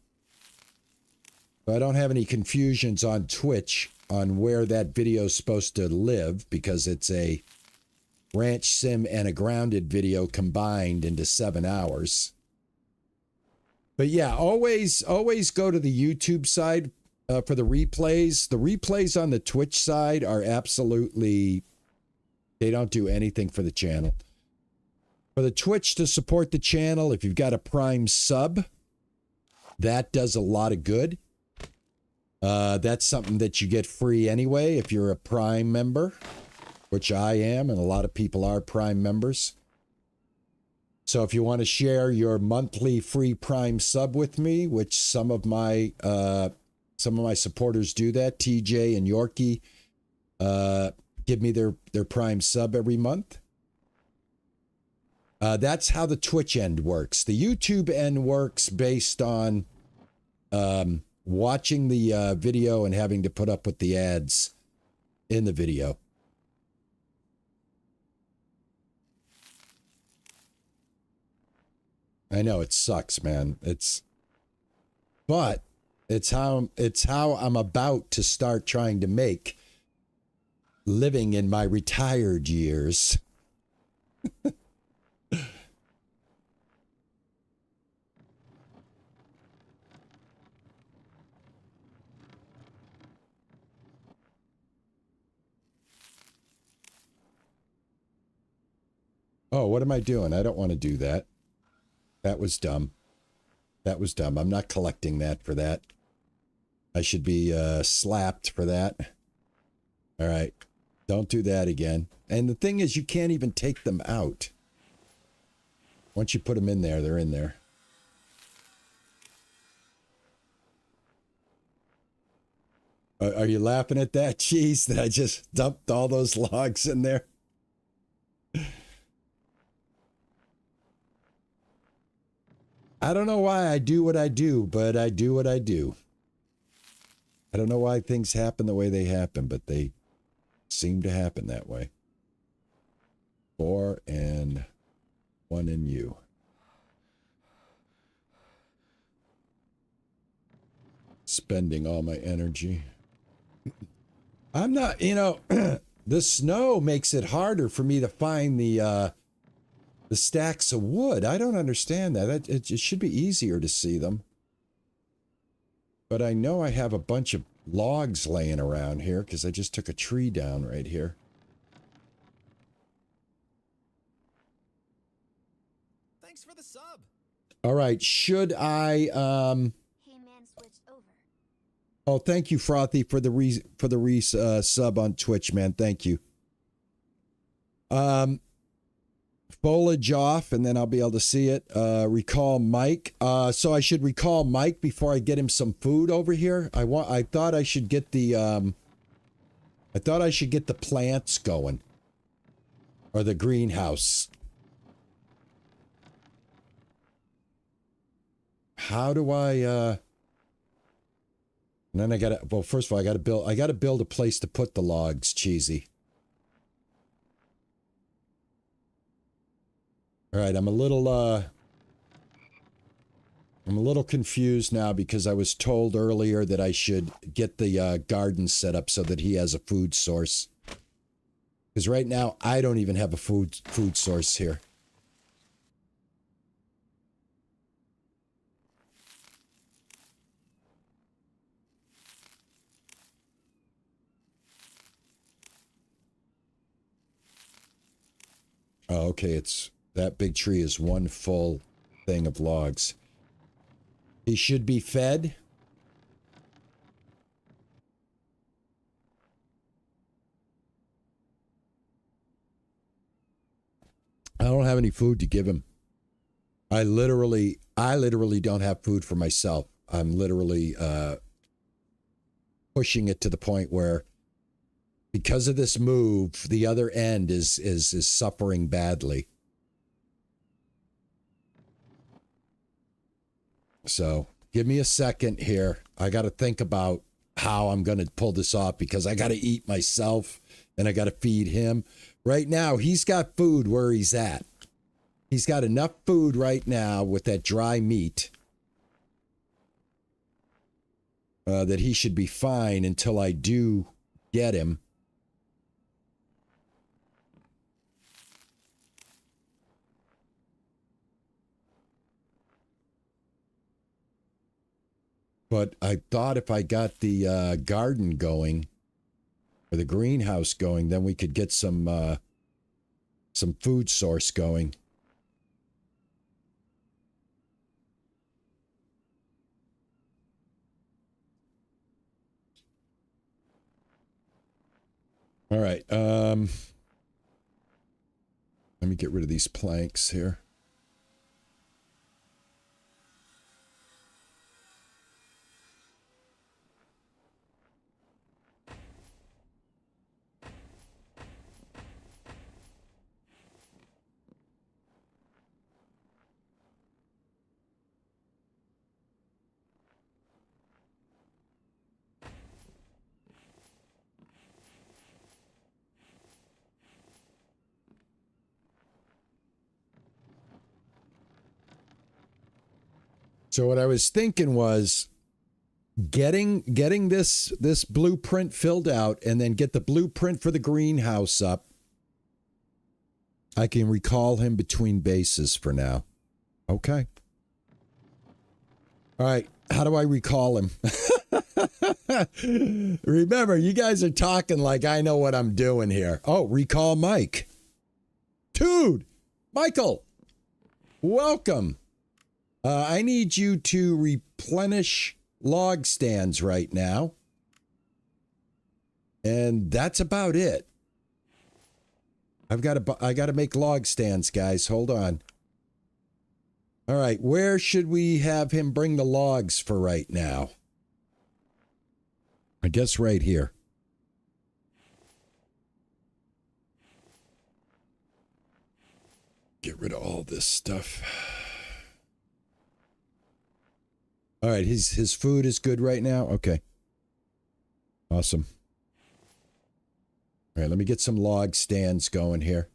I don't have any confusions on Twitch on where that video is supposed to live because it's a Ranch Sim and a Grounded video combined into 7 hours. But yeah, always go to the YouTube side for the replays. The replays on the Twitch side are absolutely, they don't do anything for the channel. For the Twitch to support the channel, if you've got a Prime sub, that does a lot of good. That's something that you get free anyway if you're a Prime member, which I am, and a lot of people are Prime members. So if you want to share your monthly free Prime sub with me, which some of my supporters do that, TJ and Yorkie, give me their Prime sub every month. That's how the Twitch end works. The YouTube end works based on watching the video and having to put up with the ads in the video. I know it sucks, man. But it's how I'm about to start trying to make living in my retired years. Oh, what am I doing? I don't want to do that. That was dumb. That was dumb. I'm not collecting that for that. I should be slapped for that. All right. Don't do that again. And the thing is, you can't even take them out. Once you put them in there, they're in there. Are you laughing at that? Jeez, that I just dumped all those logs in there. I don't know why I do what I do, but I do what I do. I don't know why things happen the way they happen, but they seem to happen that way. 4 and 1 in you. Spending all my energy. I'm not, you know, the snow makes it harder for me to find the stacks of wood. I don't understand that. It should be easier to see them. But I know I have a bunch of logs laying around here because I just took a tree down right here. Thanks for the sub. All right, should I Hey man, switch over. Oh, thank you, Frothy, for the sub on Twitch, man. Thank you. Foliage off, and then I'll be able to see it. Recall Mike. So I should recall Mike before I get him some food over here. I thought I should get the plants going. Or the greenhouse. How do I, and then I gotta, well, first of all, I gotta build a place to put the logs, Cheesy. All right, I'm a little confused now because I was told earlier that I should get the garden set up so that he has a food source. Because right now, I don't even have a food source here. Oh, okay, that big tree is one full thing of logs. He should be fed. I don't have any food to give him. I literally don't have food for myself. I'm literally pushing it to the point where, because of this move, the other end is suffering badly. So give me a second here. I got to think about how I'm going to pull this off because I got to eat myself and I got to feed him. Right now, he's got food where he's at. He's got enough food right now with that dry meat that he should be fine until I do get him. But I thought if I got the garden going, or the greenhouse going, then we could get some food source going. All right. Let me get rid of these planks here. So what I was thinking was getting this blueprint filled out and then get the blueprint for the greenhouse up. I can recall him between bases for now. Okay. All right. How do I recall him? Remember, you guys are talking like I know what I'm doing here. Oh, recall Mike. Dude, Michael, welcome. I need you to replenish log stands right now. And that's about it. I got to make log stands, guys. Hold on. All right, where should we have him bring the logs for right now? I guess right here. Get rid of all this stuff. All right, his food is good right now? Okay. Awesome. All right, let me get some log stands going here.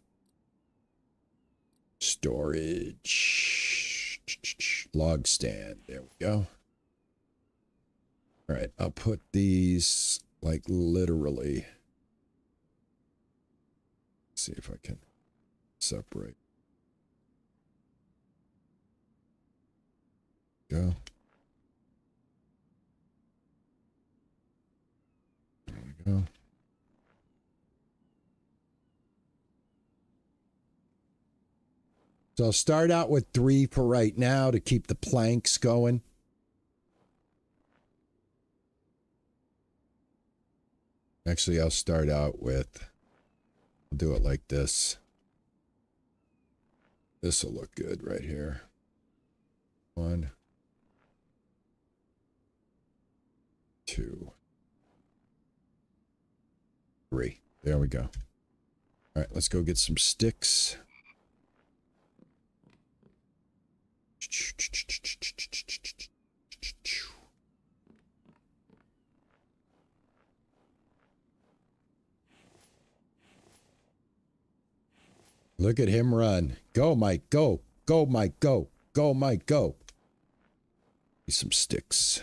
Storage. Log stand. There we go. All right, I'll put these like literally. See if I can separate. Go. There we go. So I'll start out with 3 for right now to keep the planks going. Actually, I'll start out with, I'll do it like this. This will look good right here. 1, 2, 3. There we go. All right, let's go get some sticks. Look at him run. Go, Mike, go. Go, Mike, go. Go, Mike, go. Some sticks.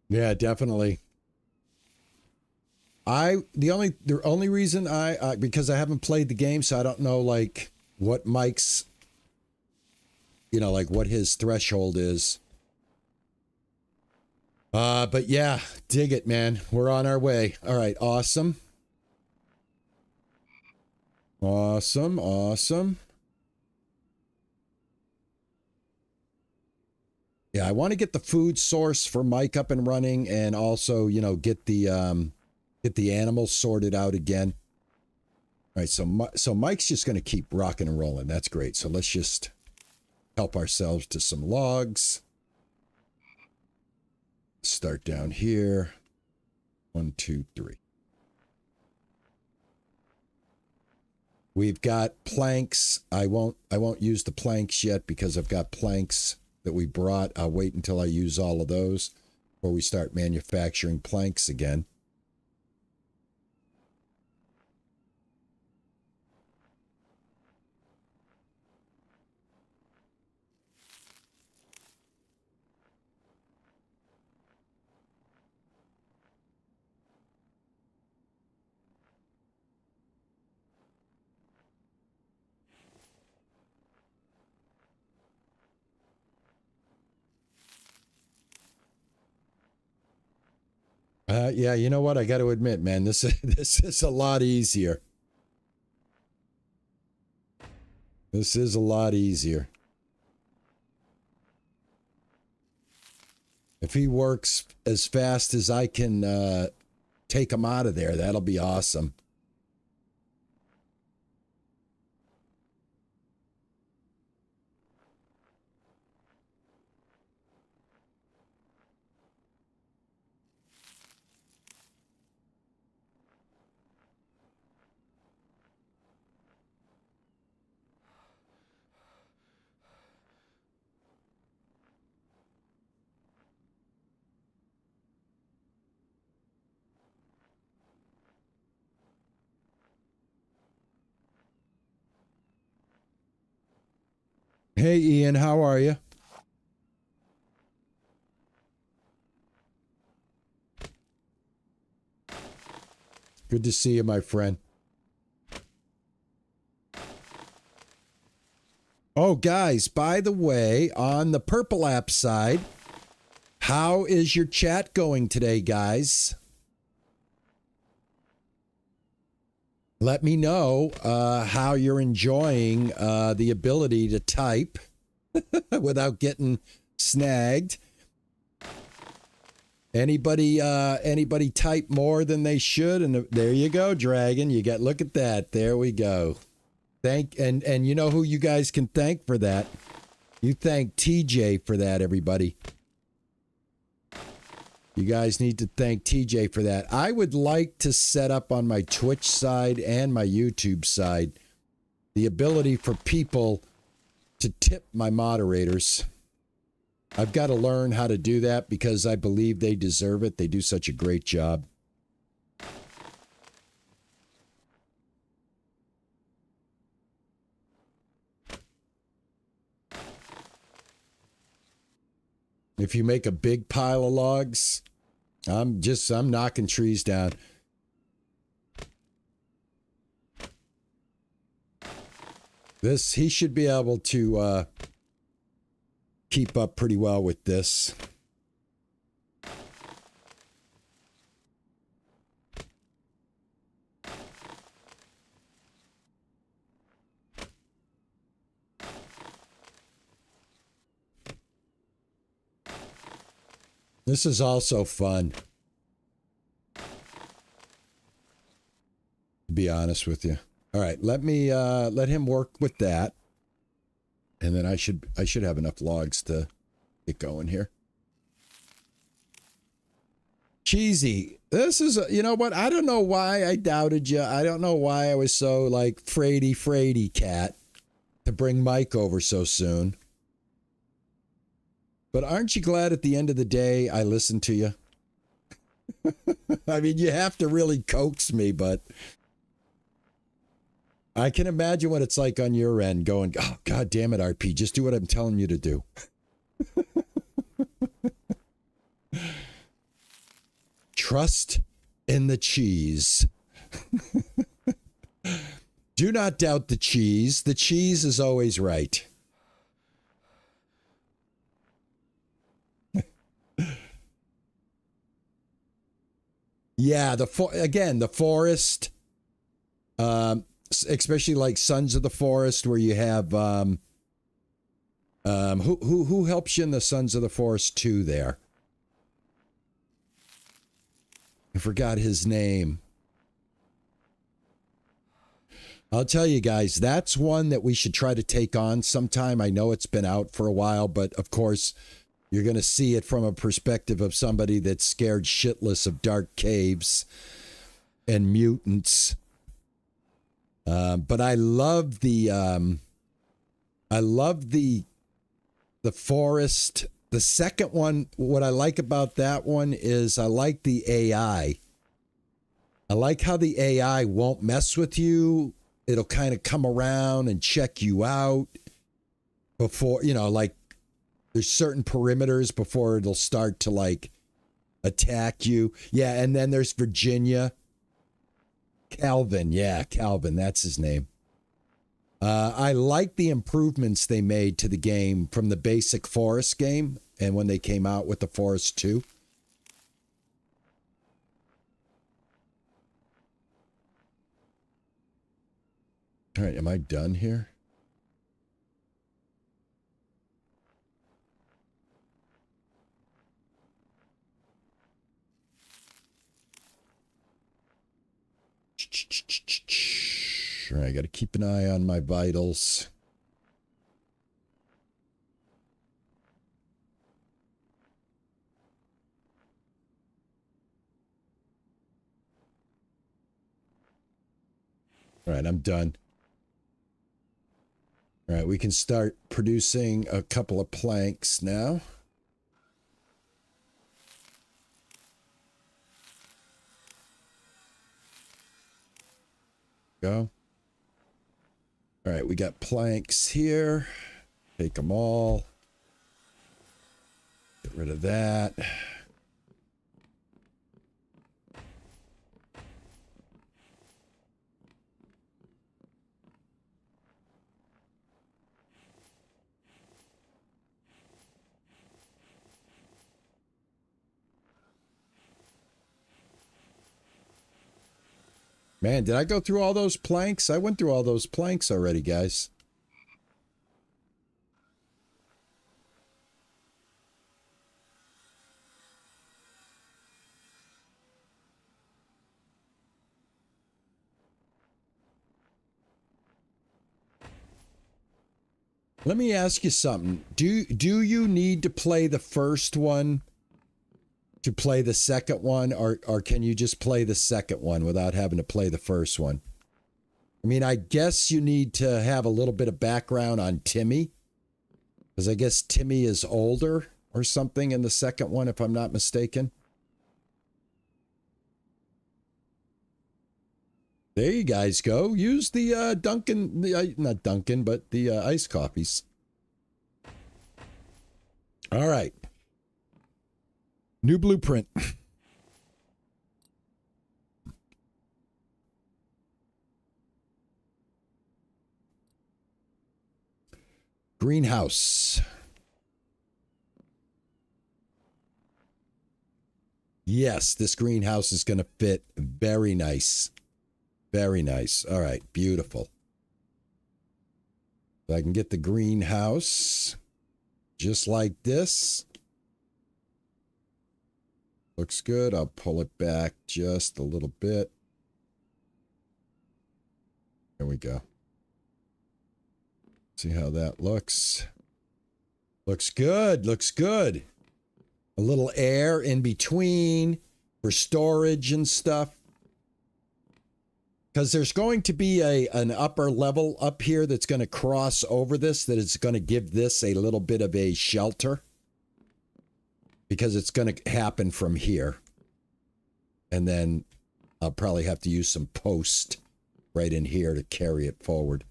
Yeah, definitely. The only reason because I haven't played the game, so I don't know like what Mike's, like what his threshold is. But yeah, dig it, man. We're on our way. All right, awesome. Awesome, awesome. Yeah, I want to get the food source for Mike up and running, and also, get the animals sorted out again. All right, so Mike's just going to keep rocking and rolling. That's great. So let's just help ourselves to some logs. Start down here. 1, 2, 3. We've got planks. I won't use the planks yet because I've got planks that we brought. I'll wait until I use all of those before we start manufacturing planks again. Yeah, you know what? I got to admit, man, this is a lot easier. This is a lot easier. If he works as fast as I can take him out of there, that'll be awesome. Hey, Ian, how are you? Good to see you, my friend. Oh, guys, by the way, on the Purple app side, how is your chat going today, guys? Let me know how you're enjoying the ability to type without getting snagged. Anybody type more than they should? And there you go, Dragon. Look at that. There we go. And you know who you guys can thank for that? You thank TJ for that, everybody. You guys need to thank TJ for that. I would like to set up on my Twitch side and my YouTube side the ability for people to tip my moderators. I've got to learn how to do that because I believe they deserve it. They do such a great job. If you make a big pile of logs, I'm knocking trees down. He should be able to keep up pretty well with this. This is also fun, to be honest with you. All right, let me let him work with that, and then I should have enough logs to get going here. Cheesy, this is you know what? I don't know why I doubted you. I don't know why I was so like fraidy cat to bring Mike over so soon. But aren't you glad at the end of the day I listened to you? I mean, you have to really coax me, but I can imagine what it's like on your end going, oh, God damn it, RP, just do what I'm telling you to do. Trust in the cheese. Do not doubt the cheese. The cheese is always right. Yeah, the forest, especially like Sons of the Forest, where you have who helps you in the Sons of the Forest 2 there? I forgot his name. I'll tell you guys, that's one that we should try to take on sometime. I know it's been out for a while, but of course, you're going to see it from a perspective of somebody that's scared shitless of dark caves and mutants. But I love the forest. The second one, what I like about that one is I like the AI. I like how the AI won't mess with you. It'll kind of come around and check you out before, you know, like there's certain perimeters before it'll start to like attack you. Yeah, and then there's Virginia. Calvin, that's his name. I like the improvements they made to the game from the basic Forest game and when they came out with the Forest 2. All right, am I done here? All right, I got to keep an eye on my vitals. All right, I'm done. All right, we can start producing a couple of planks now. Go. All right, we got planks here. Take them all. Get rid of that. Man, did I go through all those planks? I went through all those planks already, guys. Let me ask you something. Do you need to play the first one to play the second one, or can you just play the second one without having to play the first one? I mean, I guess you need to have a little bit of background on Timmy, because I guess Timmy is older or something in the second one, if I'm not mistaken. There you guys go. Use the Dunkin', not Dunkin', but the iced coffees. All right. New blueprint. Greenhouse. Yes, this greenhouse is going to fit very nice. Very nice. All right, beautiful. So I can get the greenhouse just like this. Looks good. I'll pull it back just a little bit. There we go. See how that looks. Looks good. Looks good. A little air in between for storage and stuff. Because there's going to be an upper level up here that's going to cross over this, that is going to give this a little bit of a shelter. Because it's going to happen from here. And then I'll probably have to use some post right in here to carry it forward.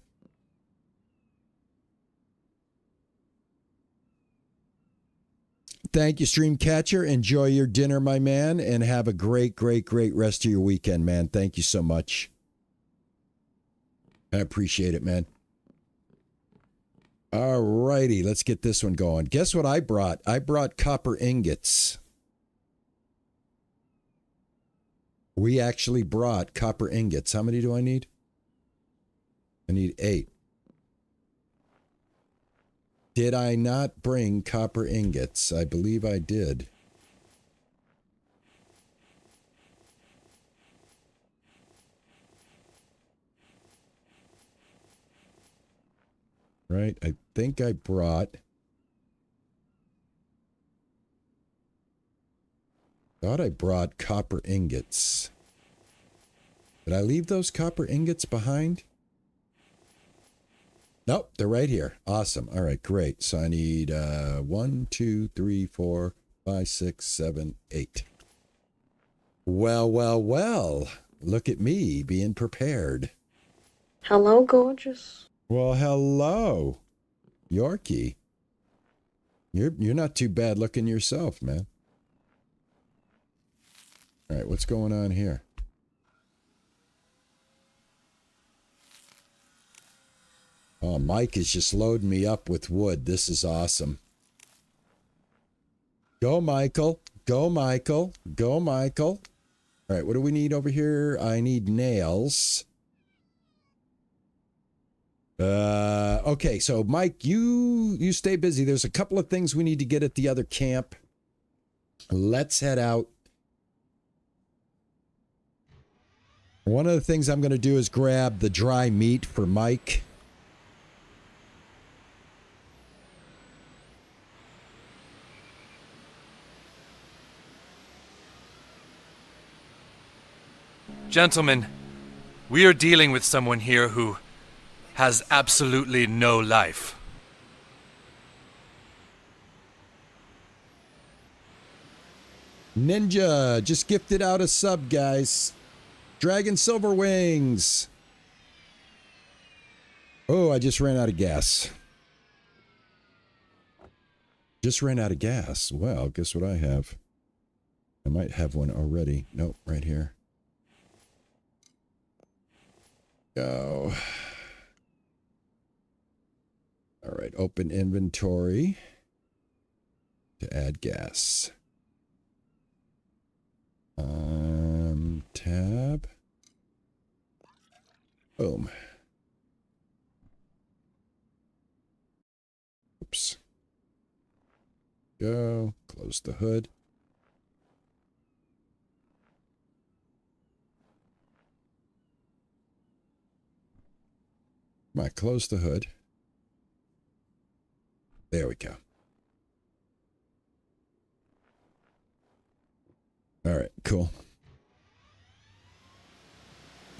Thank you, Streamcatcher. Enjoy your dinner, my man, and have a great, great, great rest of your weekend, man. Thank you so much. I appreciate it, man. All righty, let's get this one going. Guess what I brought? I brought copper ingots. We actually brought copper ingots. How many do I need? I need 8. Did I not bring copper ingots? I believe I did. Right? I think I brought... Thought I brought copper ingots. Did I leave those copper ingots behind? Nope, they're right here. Awesome. All right, great. So I need 1, 2, 3, 4, 5, 6, 7, 8. Well, well, well. Look at me being prepared. Hello, gorgeous. Well, hello, Yorkie. You're not too bad looking yourself, man. All right, what's going on here? Oh, Mike is just loading me up with wood. This is awesome. Go, Michael. Go, Michael. Go, Michael. All right, what do we need over here? I need nails. Okay, so Mike, you stay busy. There's a couple of things we need to get at the other camp. Let's head out. One of the things I'm going to do is grab the dry meat for Mike. Gentlemen, we are dealing with someone here who has absolutely no life. Ninja just gifted out a sub, guys. Dragon Silver Wings. Oh, I just ran out of gas. Just ran out of gas. Well, guess what I have? I might have one already. Nope, right here. Go. All right, open inventory to add gas. Tab. Boom. Oops. Go. Close the hood. Come on, close the hood. There we go. All right, cool.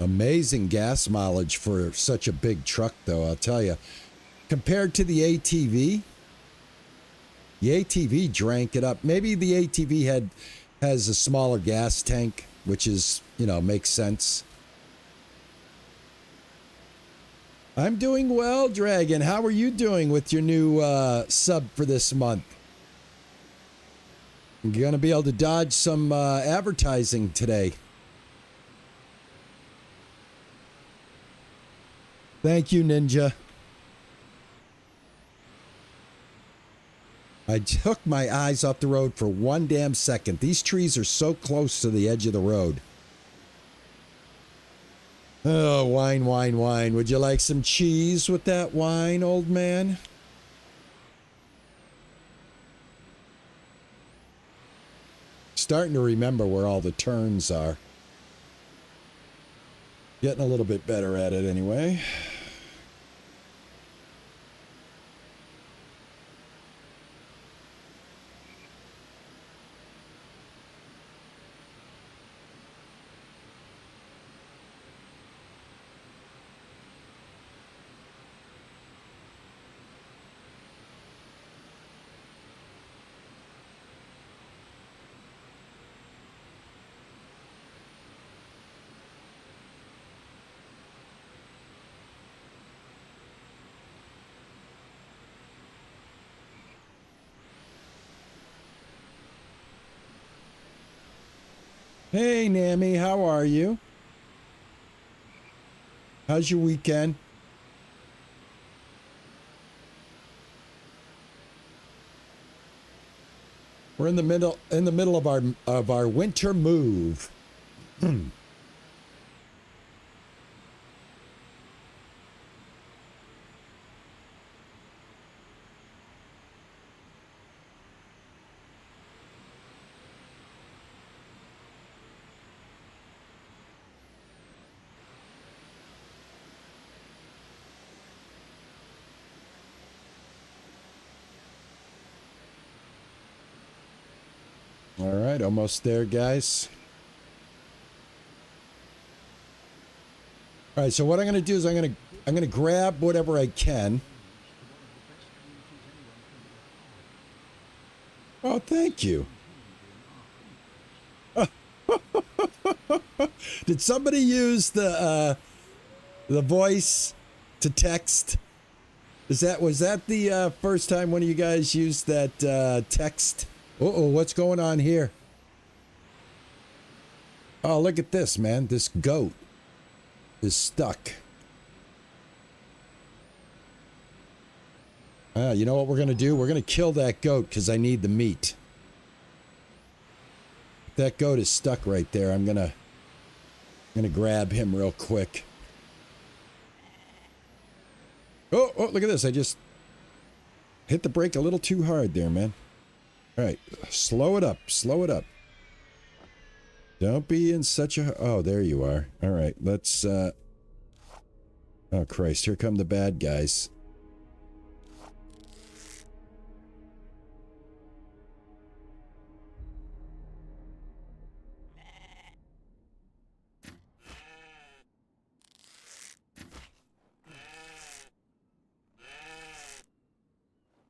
Amazing gas mileage for such a big truck, though, I'll tell you. Compared to the ATV drank it up. Maybe the ATV has a smaller gas tank, which is, makes sense. I'm doing well, Dragon. How are you doing with your new sub for this month? I'm going to be able to dodge some advertising today. Thank you, Ninja. I took my eyes off the road for one damn second. These trees are so close to the edge of the road. Oh, wine, wine, wine. Would you like some cheese with that wine, old man? Starting to remember where all the turns are. Getting a little bit better at it anyway. Hey, Nammy, how are you? How's your weekend? We're in the middle of our winter move. All right, almost there, guys. All right, so what I'm going to do is I'm going to grab whatever I can. Oh, thank you. Did somebody use the voice to text? Was that the first time one of you guys used that text? Uh-oh, what's going on here? Oh, look at this, man. This goat is stuck. You know what we're going to do? We're going to kill that goat because I need the meat. That goat is stuck right there. I'm going to grab him real quick. Oh, look at this. I just hit the brake a little too hard there, man. All right, slow it up, slow it up. Don't be in such a... Oh, there you are. All right, let's... Oh, Christ, here come the bad guys.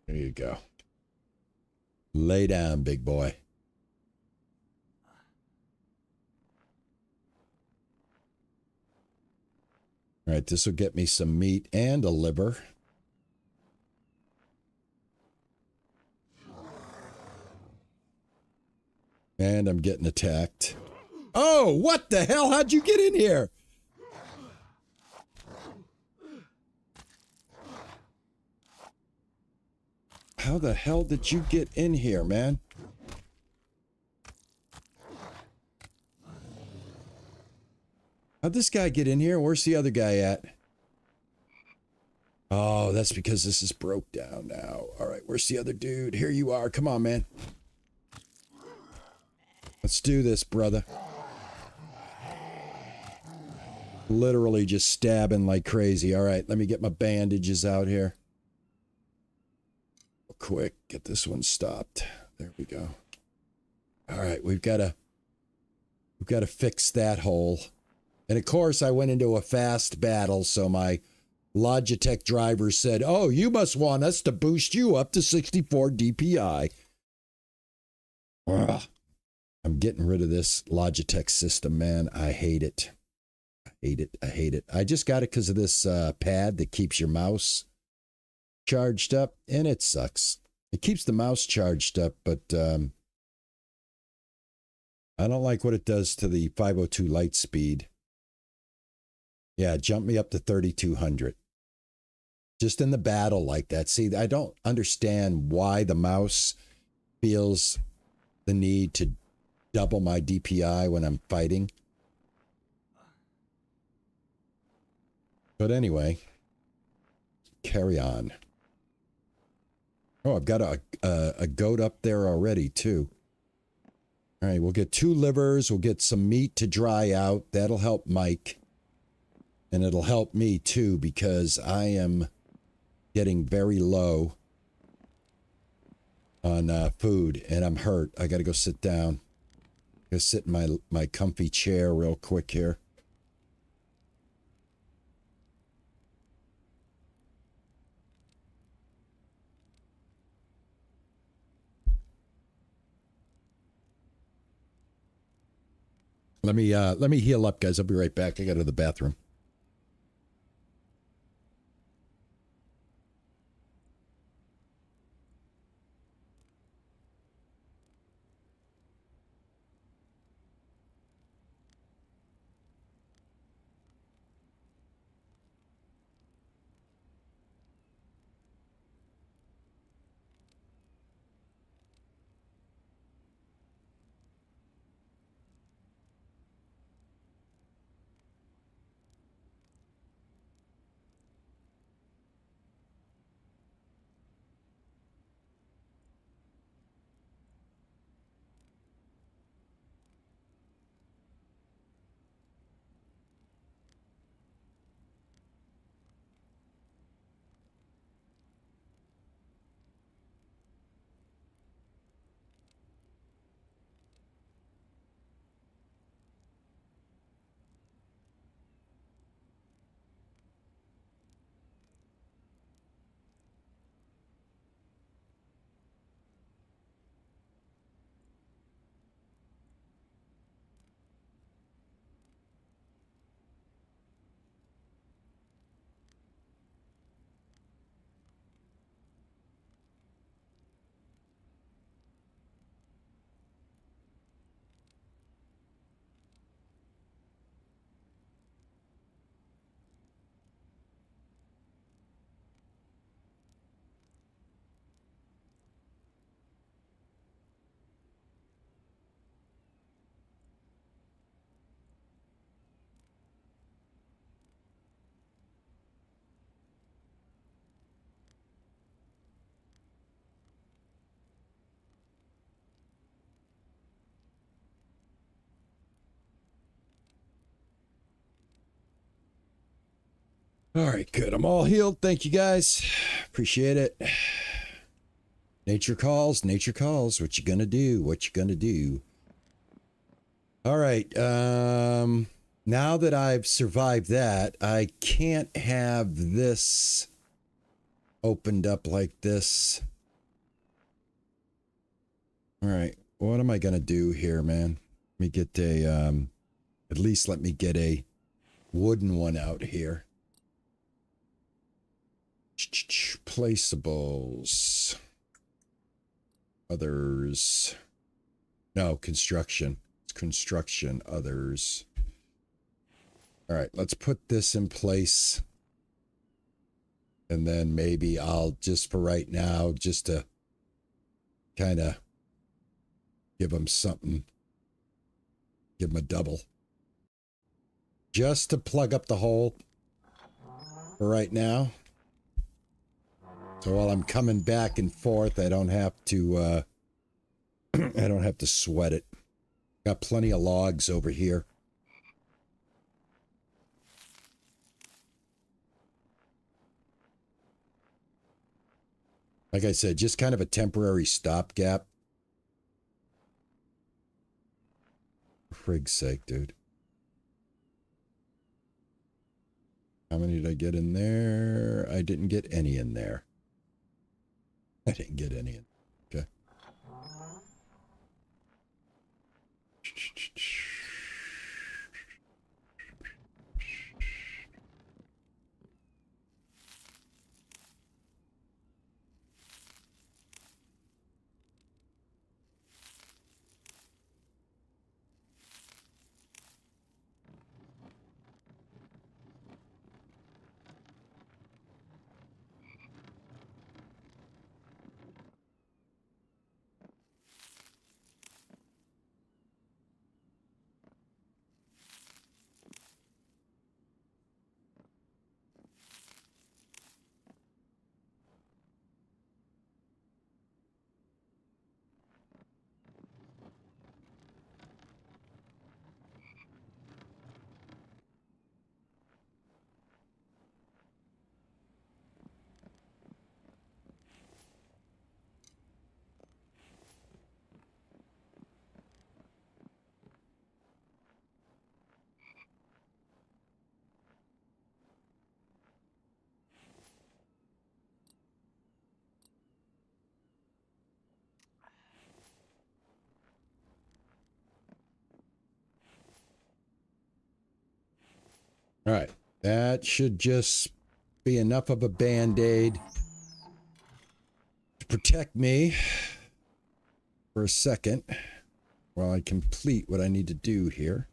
There you go. Lay down, big boy. All right, this will get me some meat and a liver. And I'm getting attacked. Oh, what the hell? How'd you get in here? How the hell did you get in here, man? How'd this guy get in here? Where's the other guy at? Oh, that's because this is broke down now. All right, where's the other dude? Here you are. Come on, man. Let's do this, brother. Literally just stabbing like crazy. All right, let me get my bandages out here. Quick, get this one stopped. There we go. All right, we've got to fix that hole. And of course, I went into a fast battle, so my Logitech driver said, "Oh, you must want us to boost you up to 64 DPI." Ugh. I'm getting rid of this Logitech system, man. I hate it. I hate it. I hate it. I just got it because of this pad that keeps your mouse charged up, and it sucks. It keeps the mouse charged up, but I don't like what it does to the 502 light speed. Yeah, jump me up to 3200. Just in the battle like that. See, I don't understand why the mouse feels the need to double my DPI when I'm fighting. But anyway, carry on. Oh, I've got a goat up there already, too. All right, we'll get 2 livers. We'll get some meat to dry out. That'll help Mike. And it'll help me, too, because I am getting very low on food, and I'm hurt. I got to go sit down. Go sit in my comfy chair real quick here. Let me heal up, guys. I'll be right back. I got to the bathroom. All right, good. I'm all healed. Thank you, guys. Appreciate it. Nature calls. Nature calls. What you gonna do? What you gonna do? All right. Now that I've survived that, I can't have this opened up like this. All right. What am I gonna do here, man? Let me get a at least let me get a wooden one out here. Placeables. Others. No, construction. It's construction. Others. All right, let's put this in place. And then maybe I'll just for right now, just to kind of give them something. Give them a double. Just to plug up the hole for right now. So while I'm coming back and forth, I don't have to I don't have to sweat it. Got plenty of logs over here. Like I said, just kind of a temporary stopgap. For frig's sake, dude. How many did I get in there? I didn't get any in there. I didn't get any in. Okay. All right. That should just be enough of a band-aid to protect me for a second while I complete what I need to do here.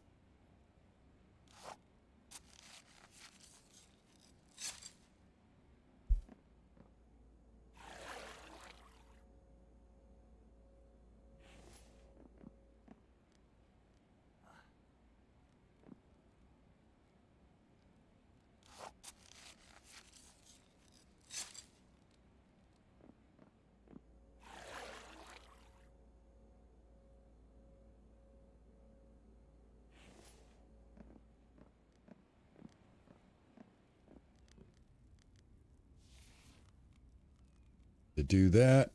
To do that,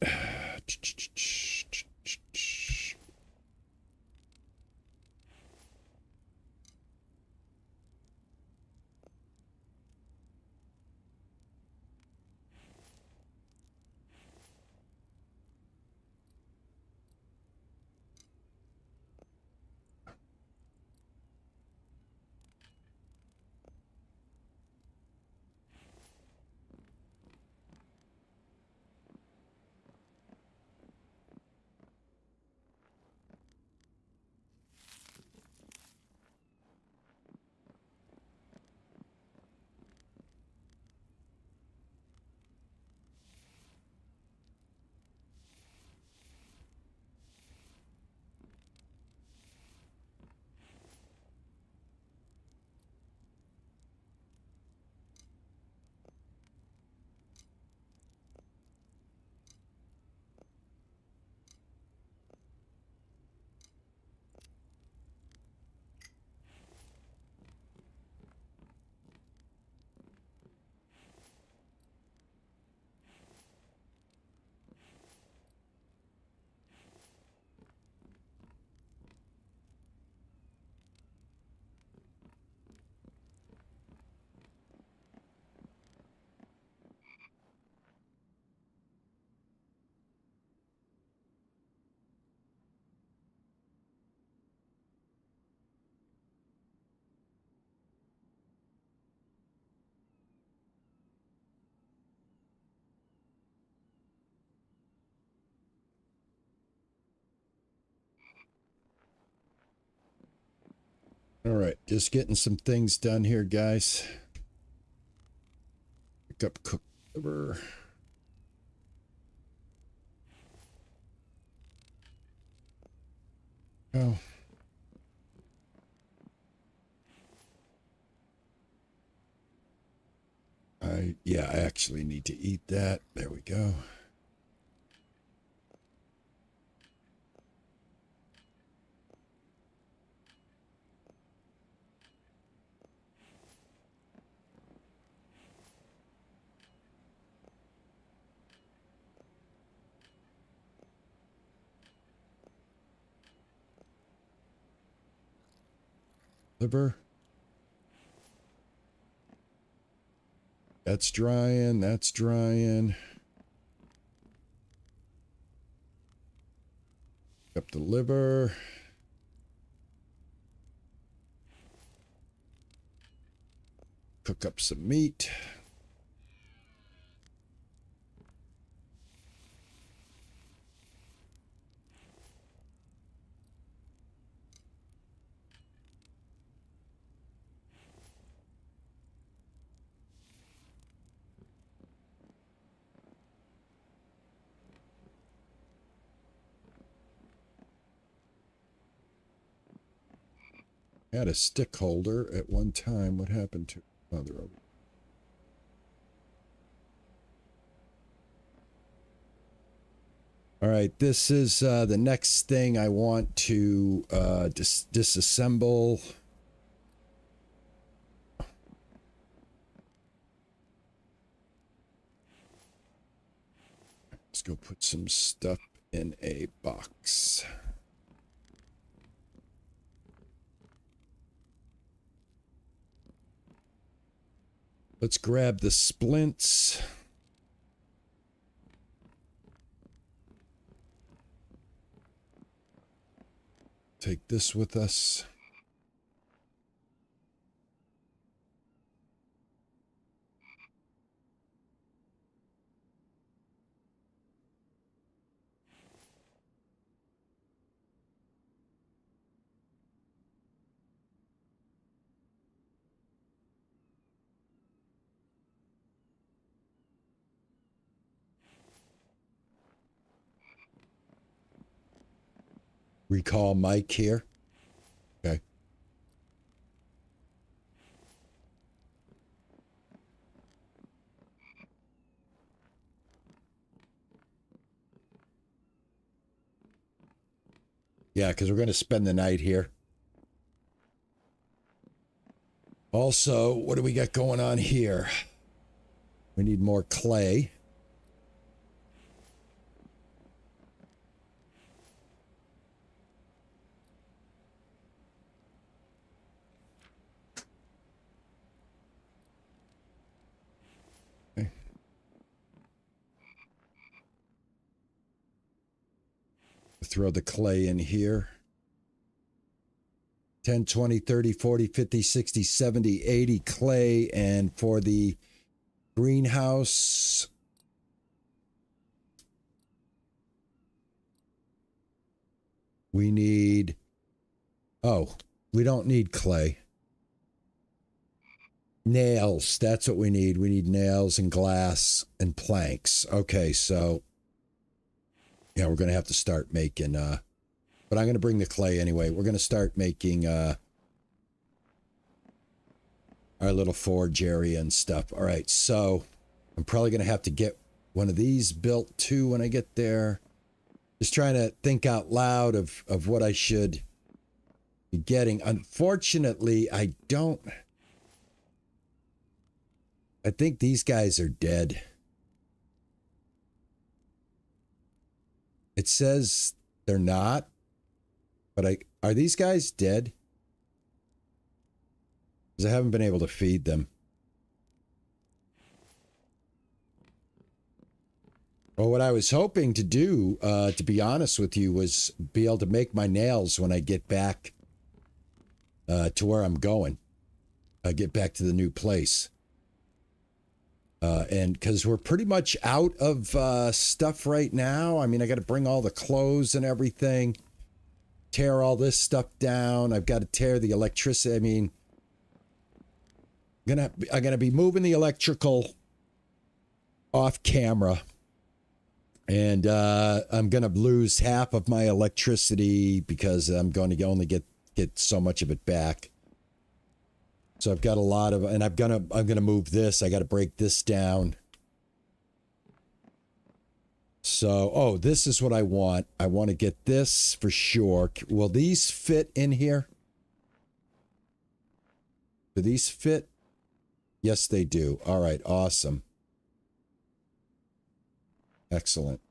all right, just getting some things done here, guys. Pick up cooked liver. Oh. Yeah, I actually need to eat that. There we go. Liver. That's drying. That's drying. Up the liver. Cook up some meat. Had a stick holder at one time. What happened to mother of it? All right, this is the next thing I want to disassemble. Let's go put some stuff in a box. Let's grab the splints. Take this with us. recall Mike here. Okay. Yeah, because we're going to spend the night here. Also, what do we got going on here? We need more clay. Okay. Throw the clay in here. 10, 20, 30, 40, 50, 60, 70, 80 clay. And for the greenhouse, we need... Oh, we don't need clay. Nails. That's what we need. We need nails and glass and planks. Okay, so... Yeah, we're going to have to start making... But I'm going to bring the clay anyway. We're going to start making our little forge area and stuff. All right, so I'm probably going to have to get one of these built too when I get there. Just trying to think out loud of what I should be getting. Unfortunately, I don't... I think these guys are dead. It says they're not. But are these guys dead? Because I haven't been able to feed them. Well, what I was hoping to do, to be honest with you, was be able to make my nails when I get back to where I'm going. Get back to the new place. And because we're pretty much out of stuff right now. I mean, I got to bring all the clothes and everything. Tear all this stuff down. I've got to tear the electricity. I mean, I'm gonna be moving the electrical off camera, and I'm gonna lose half of my electricity because I'm going to only get so much of it back. So I've got a lot of, and I'm gonna move this. I got to break this down. So, oh, this is what I want. I want to get this for sure. Will these fit in here? Do these fit? Yes, they do. All right, awesome. Excellent.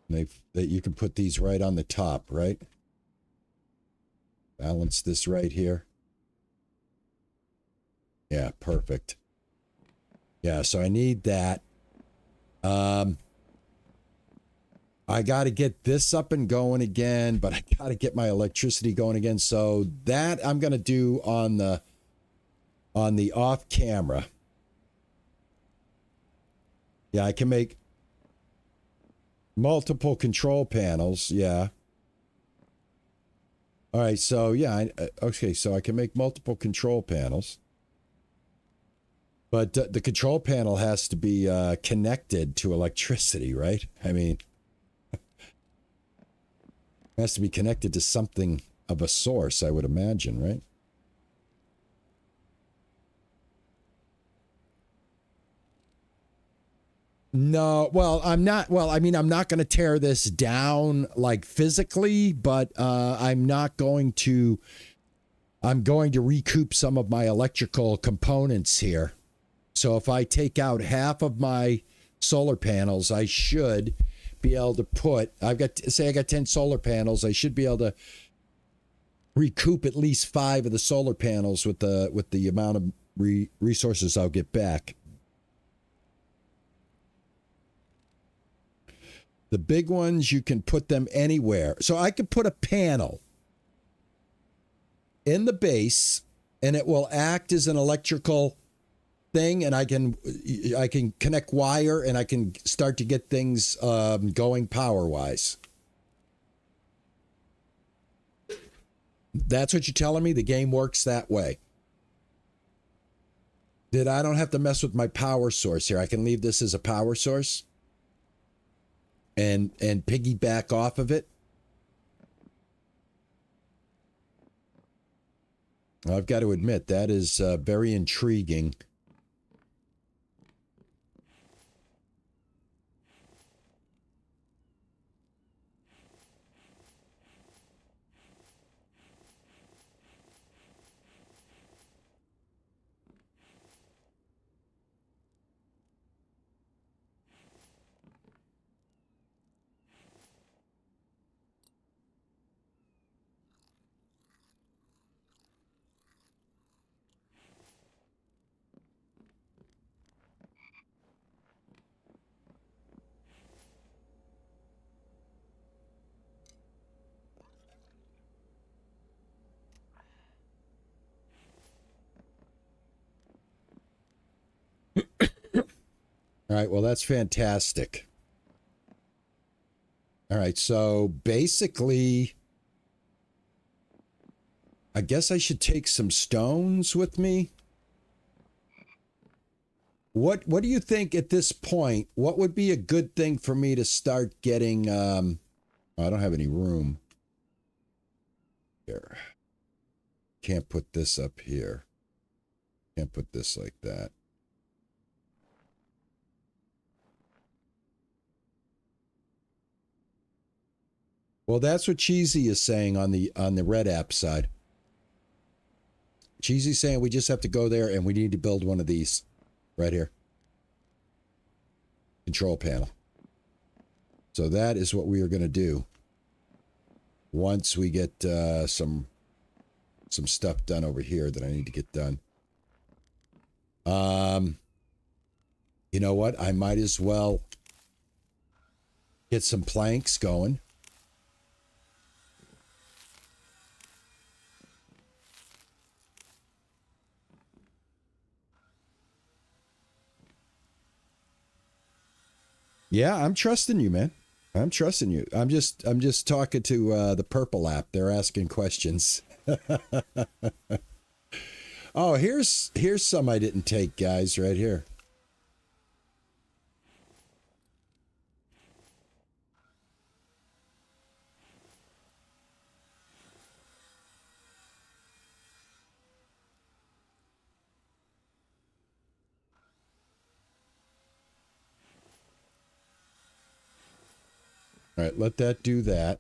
That you can put these right on the top, right? Balance this right here. Yeah, perfect. Yeah, so I need that. I got to get this up and going again, but I got to get my electricity going again. So that I'm going to do on the off camera. Yeah, I can make multiple control panels. Yeah. All right, so yeah, okay, so I can make multiple control panels. But the control panel has to be connected to electricity, right? I mean, it has to be connected to something of a source, I would imagine, right? No, well, I'm not. Well, I mean, I'm not going to tear this down like physically, but I'm going to recoup some of my electrical components here. So if I take out half of my solar panels, I should be able to put, I got 10 solar panels. I should be able to recoup at least 5 of the solar panels with the amount of resources I'll get back. The big ones, you can put them anywhere. So I could put a panel in the base, and it will act as an electrical thing, and I can connect wire, and I can start to get things going power-wise. That's what you're telling me? The game works that way. that I don't have to mess with my power source here. I can leave this as a power source and piggyback off of it. I've got to admit, that is very intriguing. All right, well, that's fantastic. All right, so basically, I guess I should take some stones with me. What do you think at this point? What would be a good thing for me to start getting? I don't have any room here. Can't put this up here. Can't put this like that. Well, that's what Cheesy is saying on the Red app side. Cheesy's saying we just have to go there and we need to build one of these right here. Control panel. So that is what we are going to do once we get some stuff done over here that I need to get done. You know what? I might as well get some planks going. Yeah, I'm trusting you, man. I'm trusting you. I'm just talking to the Purple app. They're asking questions. Oh, here's some I didn't take, guys, right here. All right, let that do that.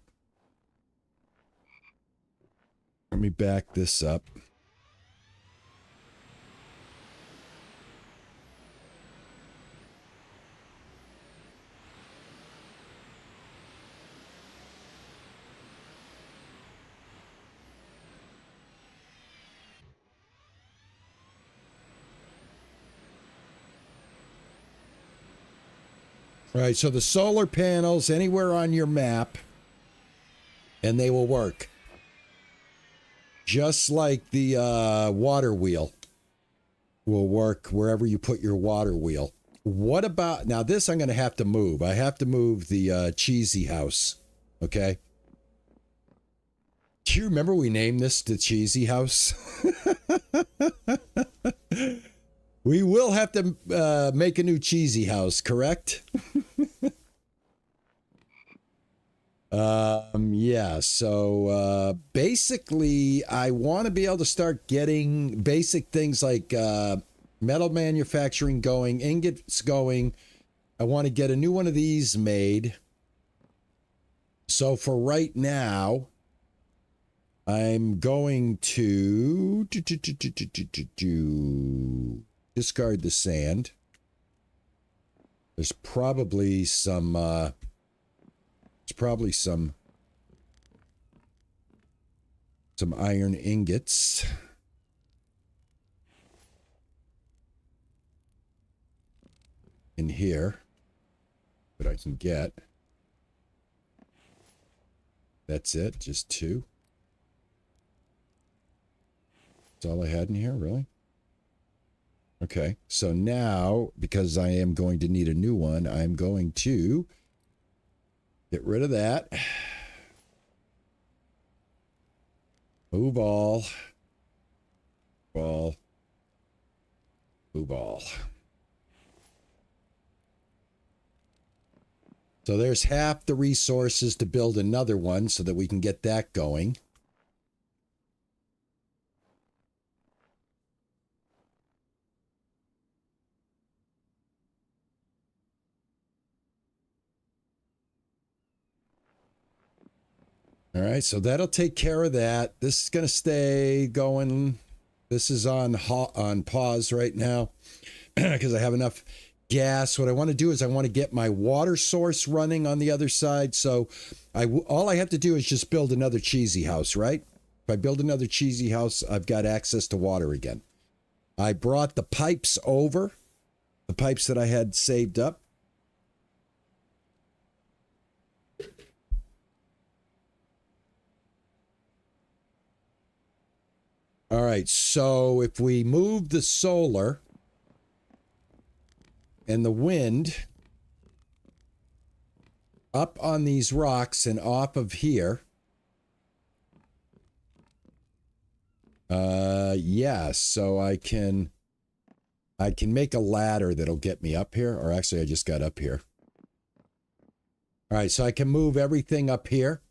Let me back this up. All right, so the solar panels anywhere on your map, and they will work. Just like the water wheel will work wherever you put your water wheel. What about, now this I'm going to have to move. I have to move the Cheesy house, okay? Do you remember we named this the Cheesy house? We will have to make a new Cheesy house, correct? Yeah, so basically I want to be able to start getting basic things like metal manufacturing going, ingots going. I want to get a new one of these made. So for right now, I'm going to discard the sand. There's probably some some iron ingots. In here that I can get. That's it, just two. That's all I had in here, really? Okay, so now, because I am going to need a new one, I'm going to get rid of that. Move all. Ball. Move all. So there's half the resources to build another one so that we can get that going. All right, so that'll take care of that. This is going to stay going. This is on pause right now because I have enough gas. What I want to do is I want to get my water source running on the other side. So all I have to do is just build another cheesy house, right? If I build another cheesy house, I've got access to water again. I brought the pipes over, the pipes that I had saved up. All right, so if we move the solar and the wind up on these rocks and off of here, yeah, so I can make a ladder that'll get me up here, or actually I just got up here. All right, so I can move everything up here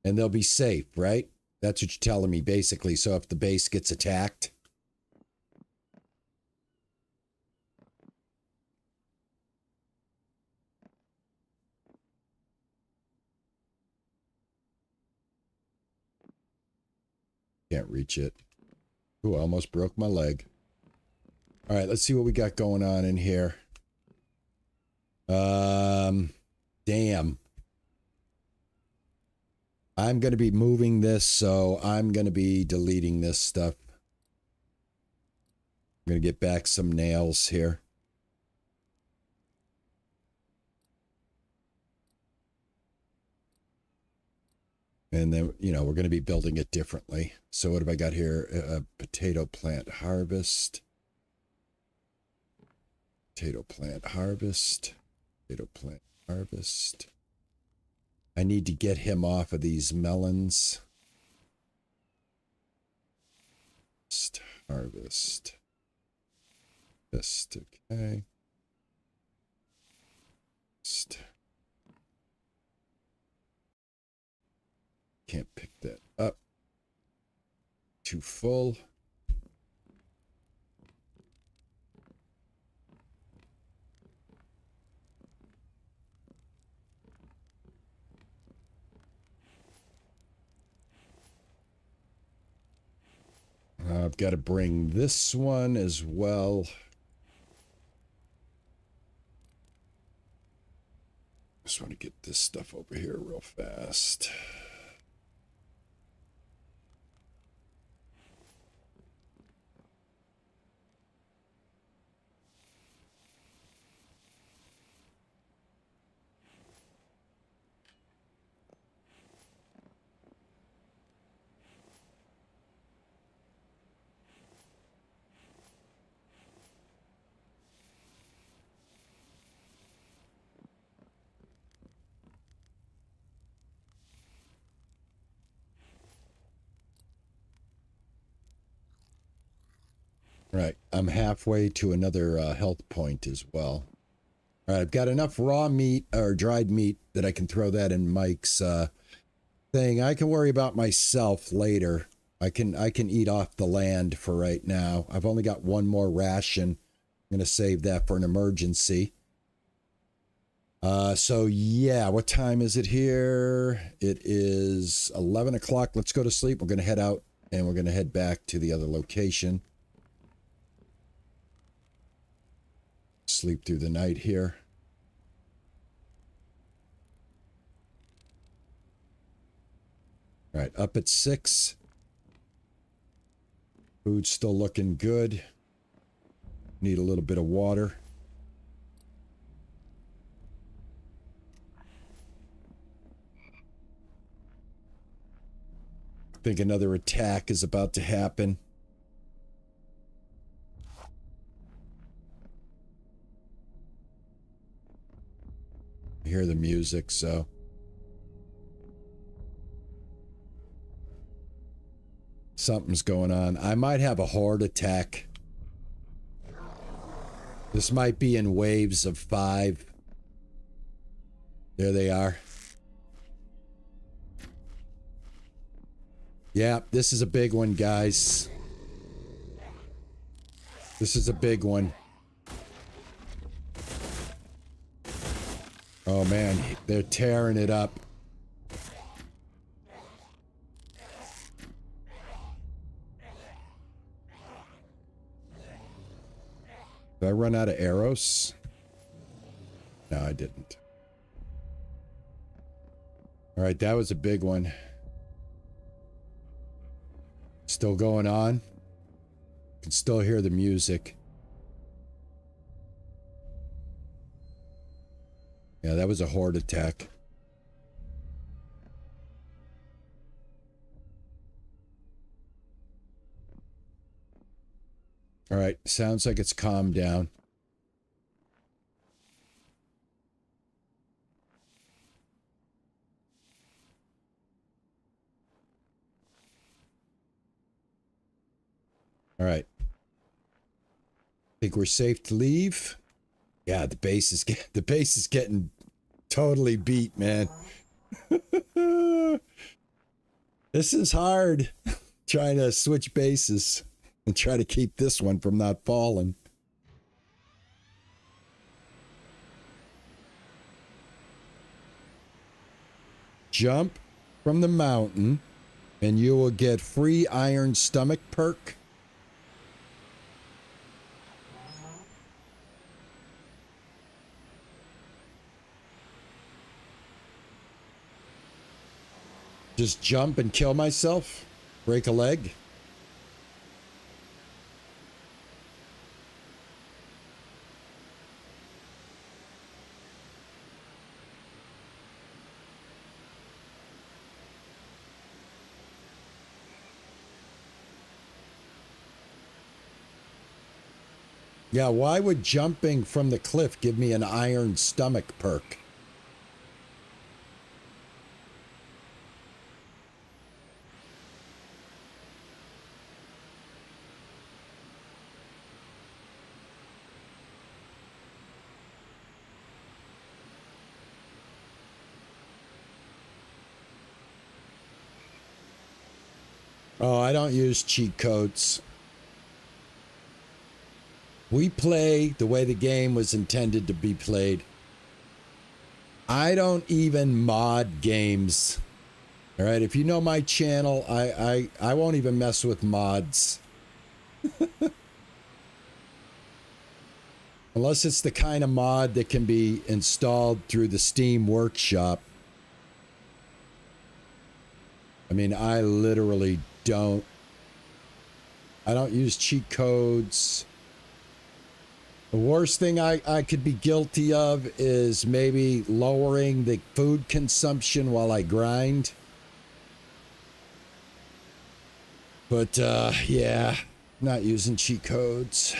and they'll be safe, right? That's what you're telling me, basically. So if the base gets attacked. Can't reach it. Ooh, I almost broke my leg. All right, let's see what we got going on in here. Damn. I'm going to be moving this, so I'm going to be deleting this stuff. I'm going to get back some nails here. And then, you know, we're going to be building it differently. So what have I got here? Potato plant harvest. Potato plant harvest. Potato plant harvest. I need to get him off of these melons. Harvest. Just okay. Can't pick that up. Too full. I've got to bring this one as well. Just want to get this stuff over here real fast. Right, I'm halfway to another health point as well. All right, I've got enough raw meat or dried meat that I can throw that in Mike's thing. I can worry about myself later. I can eat off the land for right now. I've only got one more ration. I'm gonna save that for an emergency. So yeah, what time is it here? It is 11 o'clock. Let's go to sleep. We're gonna head out and we're gonna head back to the other location. Sleep through the night here. All right, up at 6. Food's still looking good. Need a little bit of water. I think another attack is about to happen. I hear the music, so. Something's going on. I might have a horde attack. This might be in waves of 5. There they are. Yeah, this is a big one, guys. This is a big one. Oh man, they're tearing it up. Did I run out of arrows? No, I didn't. All right, that was a big one. Still going on. Can still hear the music. Yeah, that was a horde attack. All right, sounds like it's calmed down. All right. Think we're safe to leave? Yeah, the base is getting totally beat, man. This is hard. Trying to switch bases and try to keep this one from not falling. Jump from the mountain and you will get free iron stomach perk. Just jump and kill myself? Break a leg? Yeah, why would jumping from the cliff give me an iron stomach perk? Oh, I don't use cheat codes. We play the way the game was intended to be played. I don't even mod games. All right, if you know my channel, I won't even mess with mods. Unless it's the kind of mod that can be installed through the Steam Workshop. I mean, I literally don't. I don't use cheat codes. The worst thing I could be guilty of is maybe lowering the food consumption while I grind. But, yeah, not using cheat codes.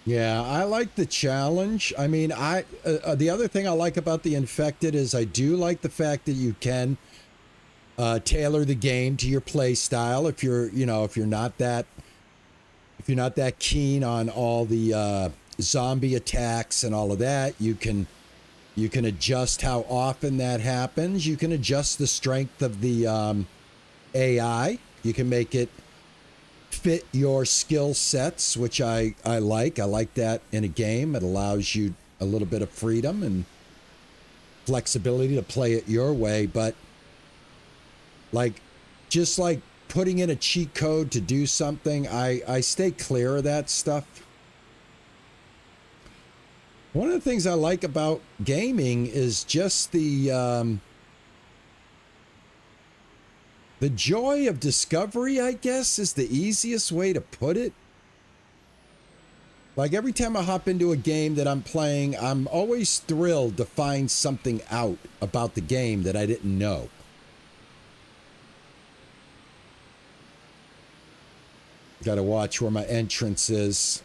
Yeah, I like the challenge. I mean, the other thing I like about the Infected is I do like the fact that you can tailor the game to your play style. If you're, if you're not that keen on all the zombie attacks and all of that, you can adjust how often that happens. You can adjust the strength of the AI. You can make it fit your skill sets, which I like. I like that in a game. It allows you a little bit of freedom and flexibility to play it your way. But just like putting in a cheat code to do something, I stay clear of that stuff. One of the things I like about gaming is just the The joy of discovery, I guess, is the easiest way to put it. Like every time I hop into a game that I'm playing, I'm always thrilled to find something out about the game that I didn't know. Got to watch where my entrance is.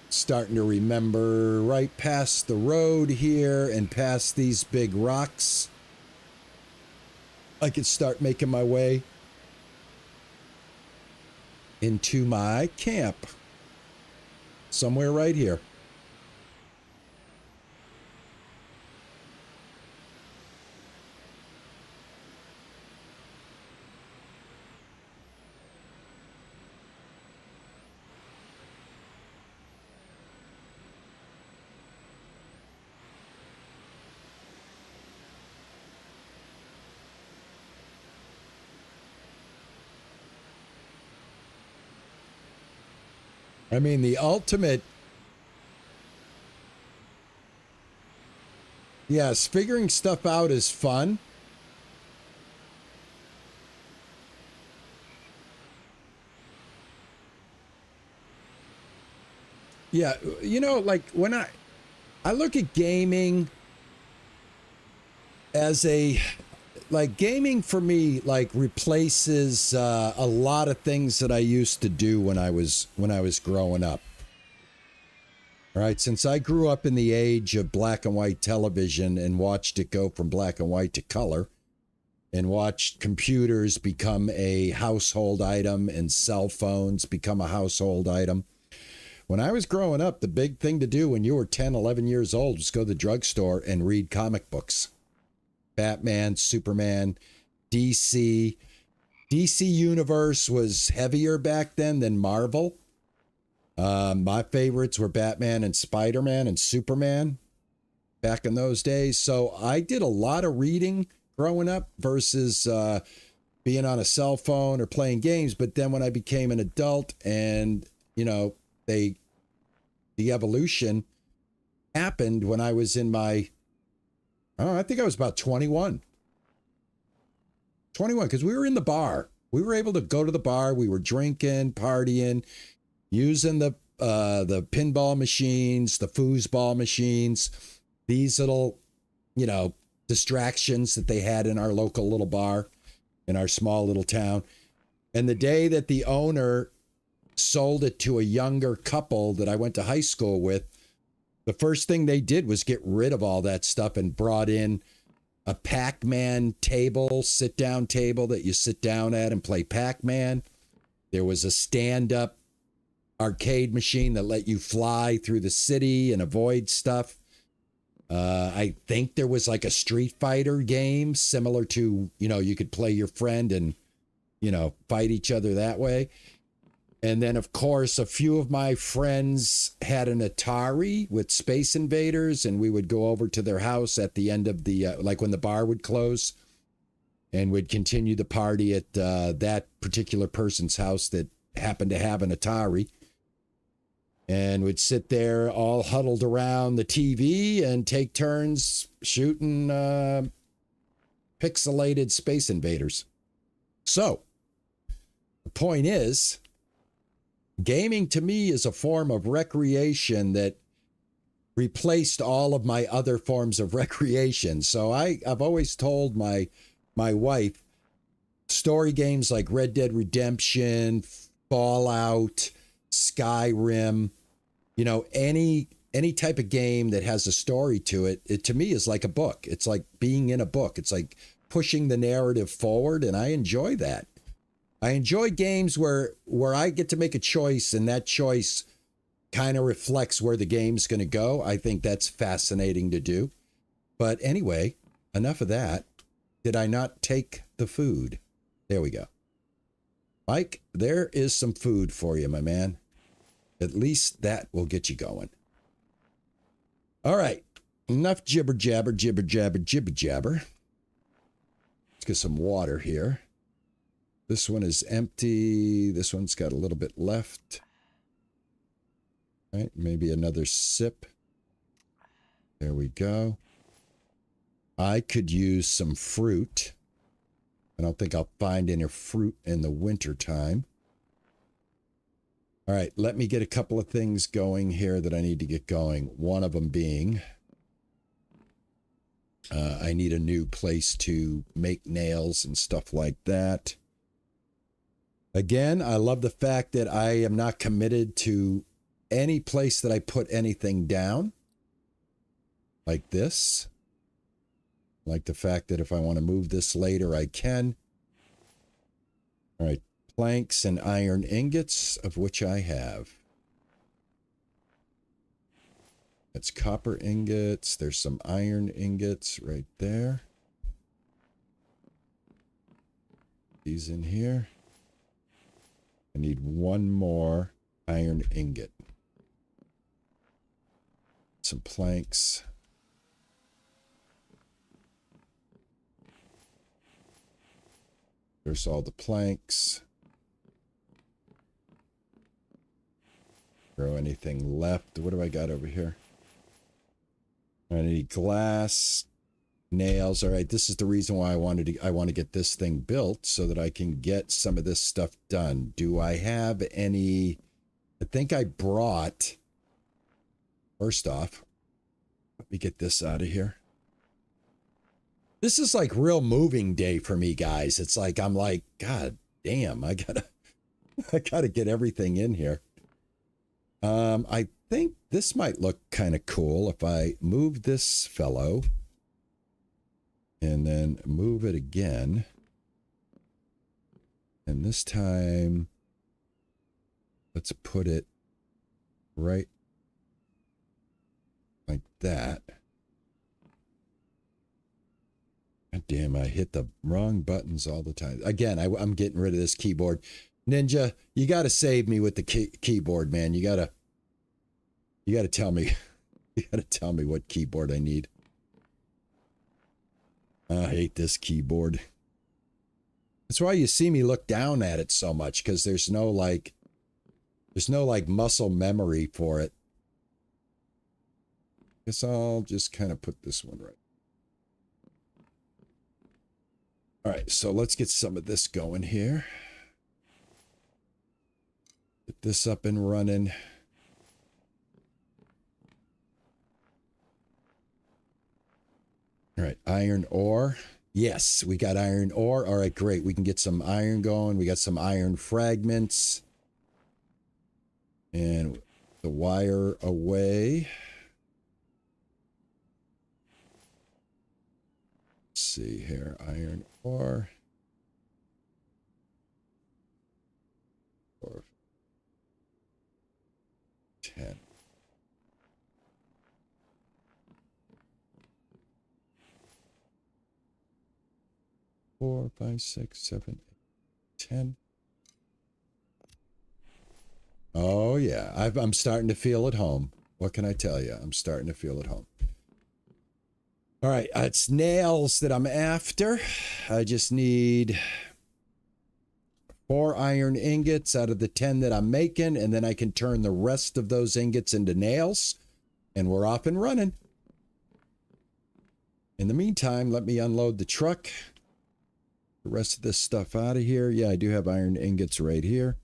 Starting to remember right past the road here and past these big rocks. I could start making my way into my camp. Somewhere right here. I mean, the ultimate. Yes, figuring stuff out is fun. Yeah, you know, like when I look at gaming as like gaming for me like replaces a lot of things that I used to do when I was growing up. All right, since I grew up in the age of black and white television and watched it go from black and white to color and watched computers become a household item and cell phones become a household item. When I was growing up, the big thing to do when you were 10, 11 years old was go to the drugstore and read comic books. Batman, Superman, DC. DC Universe was heavier back then than Marvel. My favorites were Batman and Spider-Man and Superman back in those days. So I did a lot of reading growing up versus being on a cell phone or playing games. But then when I became an adult and, you know, the evolution happened when I was in my, I think I was about 21. 21, because we were in the bar. We were able to go to the bar. We were drinking, partying, using the pinball machines, the foosball machines, these little, you know, distractions that they had in our local little bar in our small little town. And the day that the owner sold it to a younger couple that I went to high school with, the first thing they did was get rid of all that stuff and brought in a Pac-Man table, sit-down table that you sit down at and play Pac-Man. There was a stand-up arcade machine that let you fly through the city and avoid stuff. I think there was like a Street Fighter game similar to, you know, you could play your friend and, you know, fight each other that way. And then, of course, a few of my friends had an Atari with Space Invaders, and we would go over to their house at the end of the, like when the bar would close, and would continue the party at that particular person's house that happened to have an Atari. And would sit there all huddled around the TV and take turns shooting pixelated Space Invaders. So, the point is, gaming to me is a form of recreation that replaced all of my other forms of recreation. So I've always told my wife, story games like Red Dead Redemption, Fallout, Skyrim, you know, any type of game that has a story to it, it to me is like a book. It's like being in a book. It's like pushing the narrative forward, and I enjoy that. I enjoy games where I get to make a choice and that choice kind of reflects where the game's going to go. I think that's fascinating to do. But anyway, enough of that. Did I not take the food? There we go. Mike, there is some food for you, my man. At least that will get you going. All right. Enough jibber jabber, jibber jabber, jibber jabber. Let's get some water here. This one is empty. This one's got a little bit left. All right, maybe another sip. There we go. I could use some fruit. I don't think I'll find any fruit in the winter time. All right, let me get a couple of things going here that I need to get going. One of them being, I need a new place to make nails and stuff like that. Again, I love the fact that I am not committed to any place that I put anything down. Like this. Like the fact that if I want to move this later, I can. All right, planks and iron ingots, of which I have. That's copper ingots. There's some iron ingots right there. These in here. I need one more iron ingot. Some planks. There's all the planks. Throw anything left. What do I got over here? I need glass, nails. All right, this is the reason why I want to get this thing built so that I can get some of this stuff done. Do I have any? I think I brought. First off, let me get this out of here. This is like real moving day for me, guys. It's like I'm like, God damn, I gotta get everything in here. I think this might look kind of cool if I move this fellow and then move it again. And this time, let's put it right like that. God damn, I hit the wrong buttons all the time. Again, I'm getting rid of this keyboard. Ninja, you got to save me with the keyboard, man. You got to tell me. You got to tell me what keyboard I need. I hate this keyboard. That's why you see me look down at it so much, because there's no muscle memory for it. Guess I'll just kind of put this one right. All right, so let's get some of this going here. Get this up and running. All right, iron ore. Yes, we got iron ore. All right, great. We can get some iron going. We got some iron fragments. And the wire away. Let's see here. Iron ore. 4, 10. 4, 5, 6, 7, 8, 10. Oh yeah, I'm starting to feel at home. What can I tell you? I'm starting to feel at home. All right, it's nails that I'm after. I just need 4 iron ingots out of the 10 that I'm making, and then I can turn the rest of those ingots into nails, and we're off and running. In the meantime, let me unload the truck. The rest of this stuff out of here. Yeah, I do have iron ingots right here.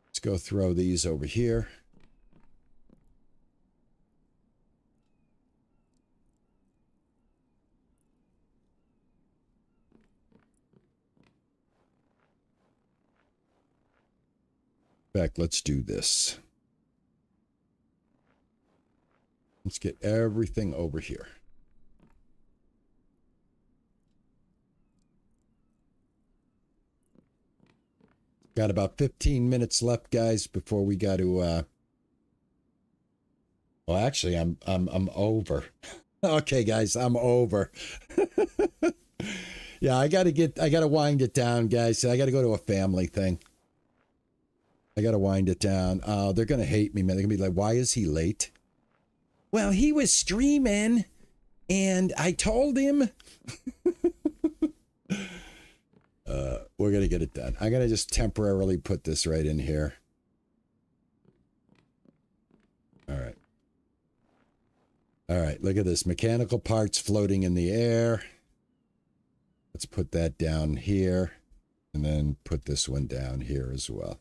Let's go throw these over here. In fact, let's do this. Let's get everything over here. Got about 15 minutes left, guys, before we got to well, actually, I'm over. Okay, guys, I'm over. Yeah, I got to wind it down, guys. I got to go to a family thing. I got to wind it down. They're going to hate me, man. They're going to be like, "Why is he late?" Well, he was streaming and I told him. We're going to get it done. I'm going to just temporarily put this right in here. All right. All right, look at this. Mechanical parts floating in the air. Let's put that down here and then put this one down here as well.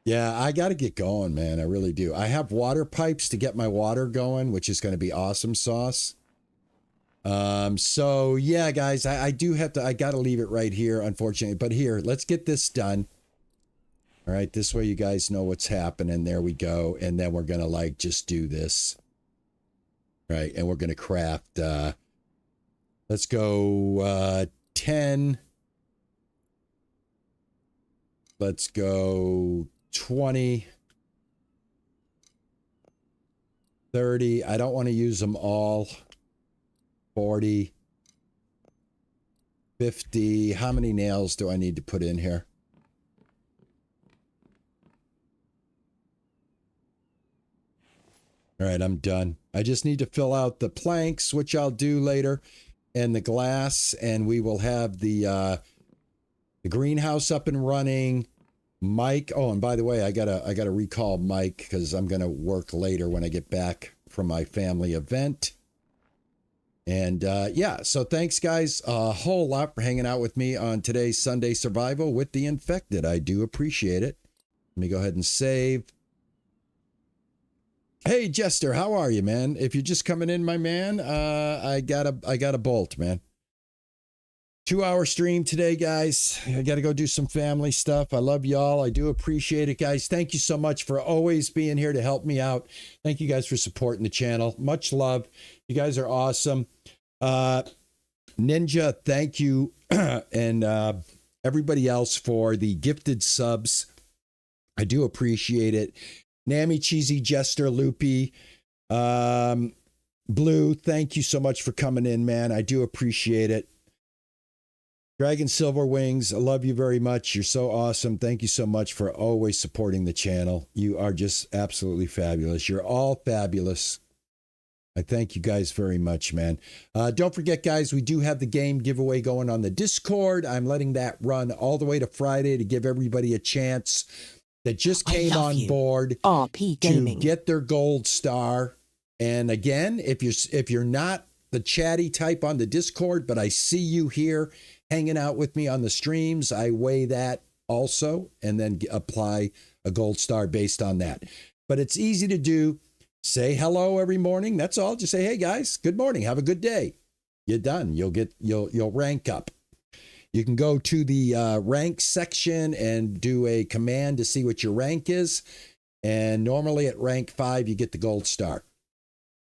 Yeah, I got to get going, man. I really do. I have water pipes to get my water going, which is going to be awesome sauce. So yeah, guys, I do have to, I got to leave it right here, unfortunately, but here, let's get this done. All right. This way you guys know what's happening. There we go. And then we're going to like, just do this. Right. And we're going to craft, let's go, 10. Let's go 20. 30. I don't want to use them all. 40, 50. How many nails do I need to put in here? All right, I'm done. I just need to fill out the planks, which I'll do later, and the glass, and we will have the greenhouse up and running. Mike, oh, and by the way, I gotta recall Mike because I'm gonna work later when I get back from my family event. And yeah, so thanks, guys, a whole lot for hanging out with me on today's Sunday Survival with the Infected. I do appreciate it. Let me go ahead and save. Hey, Jester, how are you, man? If you're just coming in, my man, I got a bolt, man. 2-hour stream today, guys. I got to go do some family stuff. I love y'all. I do appreciate it, guys. Thank you so much for always being here to help me out. Thank you guys for supporting the channel. Much love. You guys are awesome. Ninja, thank you. And everybody else for the gifted subs. I do appreciate it. Nammy, Cheesy, Jester, Loopy, Blue, thank you so much for coming in, man. I do appreciate it. Dragon Silver Wings, I love you very much. You're so awesome. Thank you so much for always supporting the channel. You are just absolutely fabulous. You're all fabulous. I thank you guys very much, man. Don't forget, guys, we do have the game giveaway going on the Discord. I'm letting that run all the way to Friday to give everybody a chance that just came on board RP Gaming to get their gold star. And again, if you're not the chatty type on the Discord, but I see you here hanging out with me on the streams, I weigh that also and then apply a gold star based on that. But it's easy to do. Say hello every morning. That's all. Just say, hey guys, good morning. Have a good day. You're done. You'll rank up. You can go to the rank section and do a command to see what your rank is. And normally at rank 5, you get the gold star.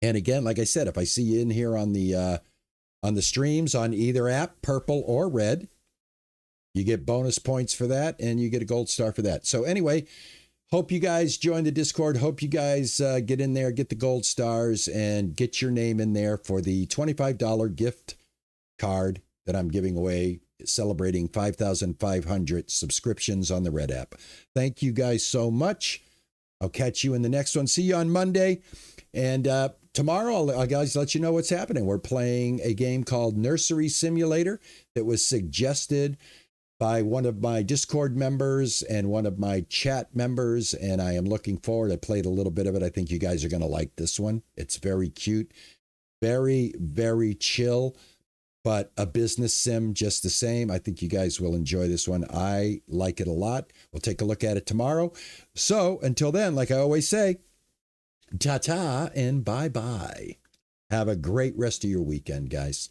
And again, like I said, if I see you in here on the streams on either app, purple or red, you get bonus points for that and you get a gold star for that. So anyway, hope you guys join the Discord. Hope you guys get in there, get the gold stars and get your name in there for the $25 gift card that I'm giving away, celebrating 5,500 subscriptions on the Red app. Thank you guys so much. I'll catch you in the next one. See you on Monday. And tomorrow, I'll guys let you know what's happening. We're playing a game called Nursery Simulator that was suggested by one of my Discord members and one of my chat members. And I am looking forward. I played a little bit of it. I think you guys are going to like this one. It's very cute, very, very chill, but a business sim just the same. I think you guys will enjoy this one. I like it a lot. We'll take a look at it tomorrow. So until then, like I always say, Tata and bye-bye. Have a great rest of your weekend, guys.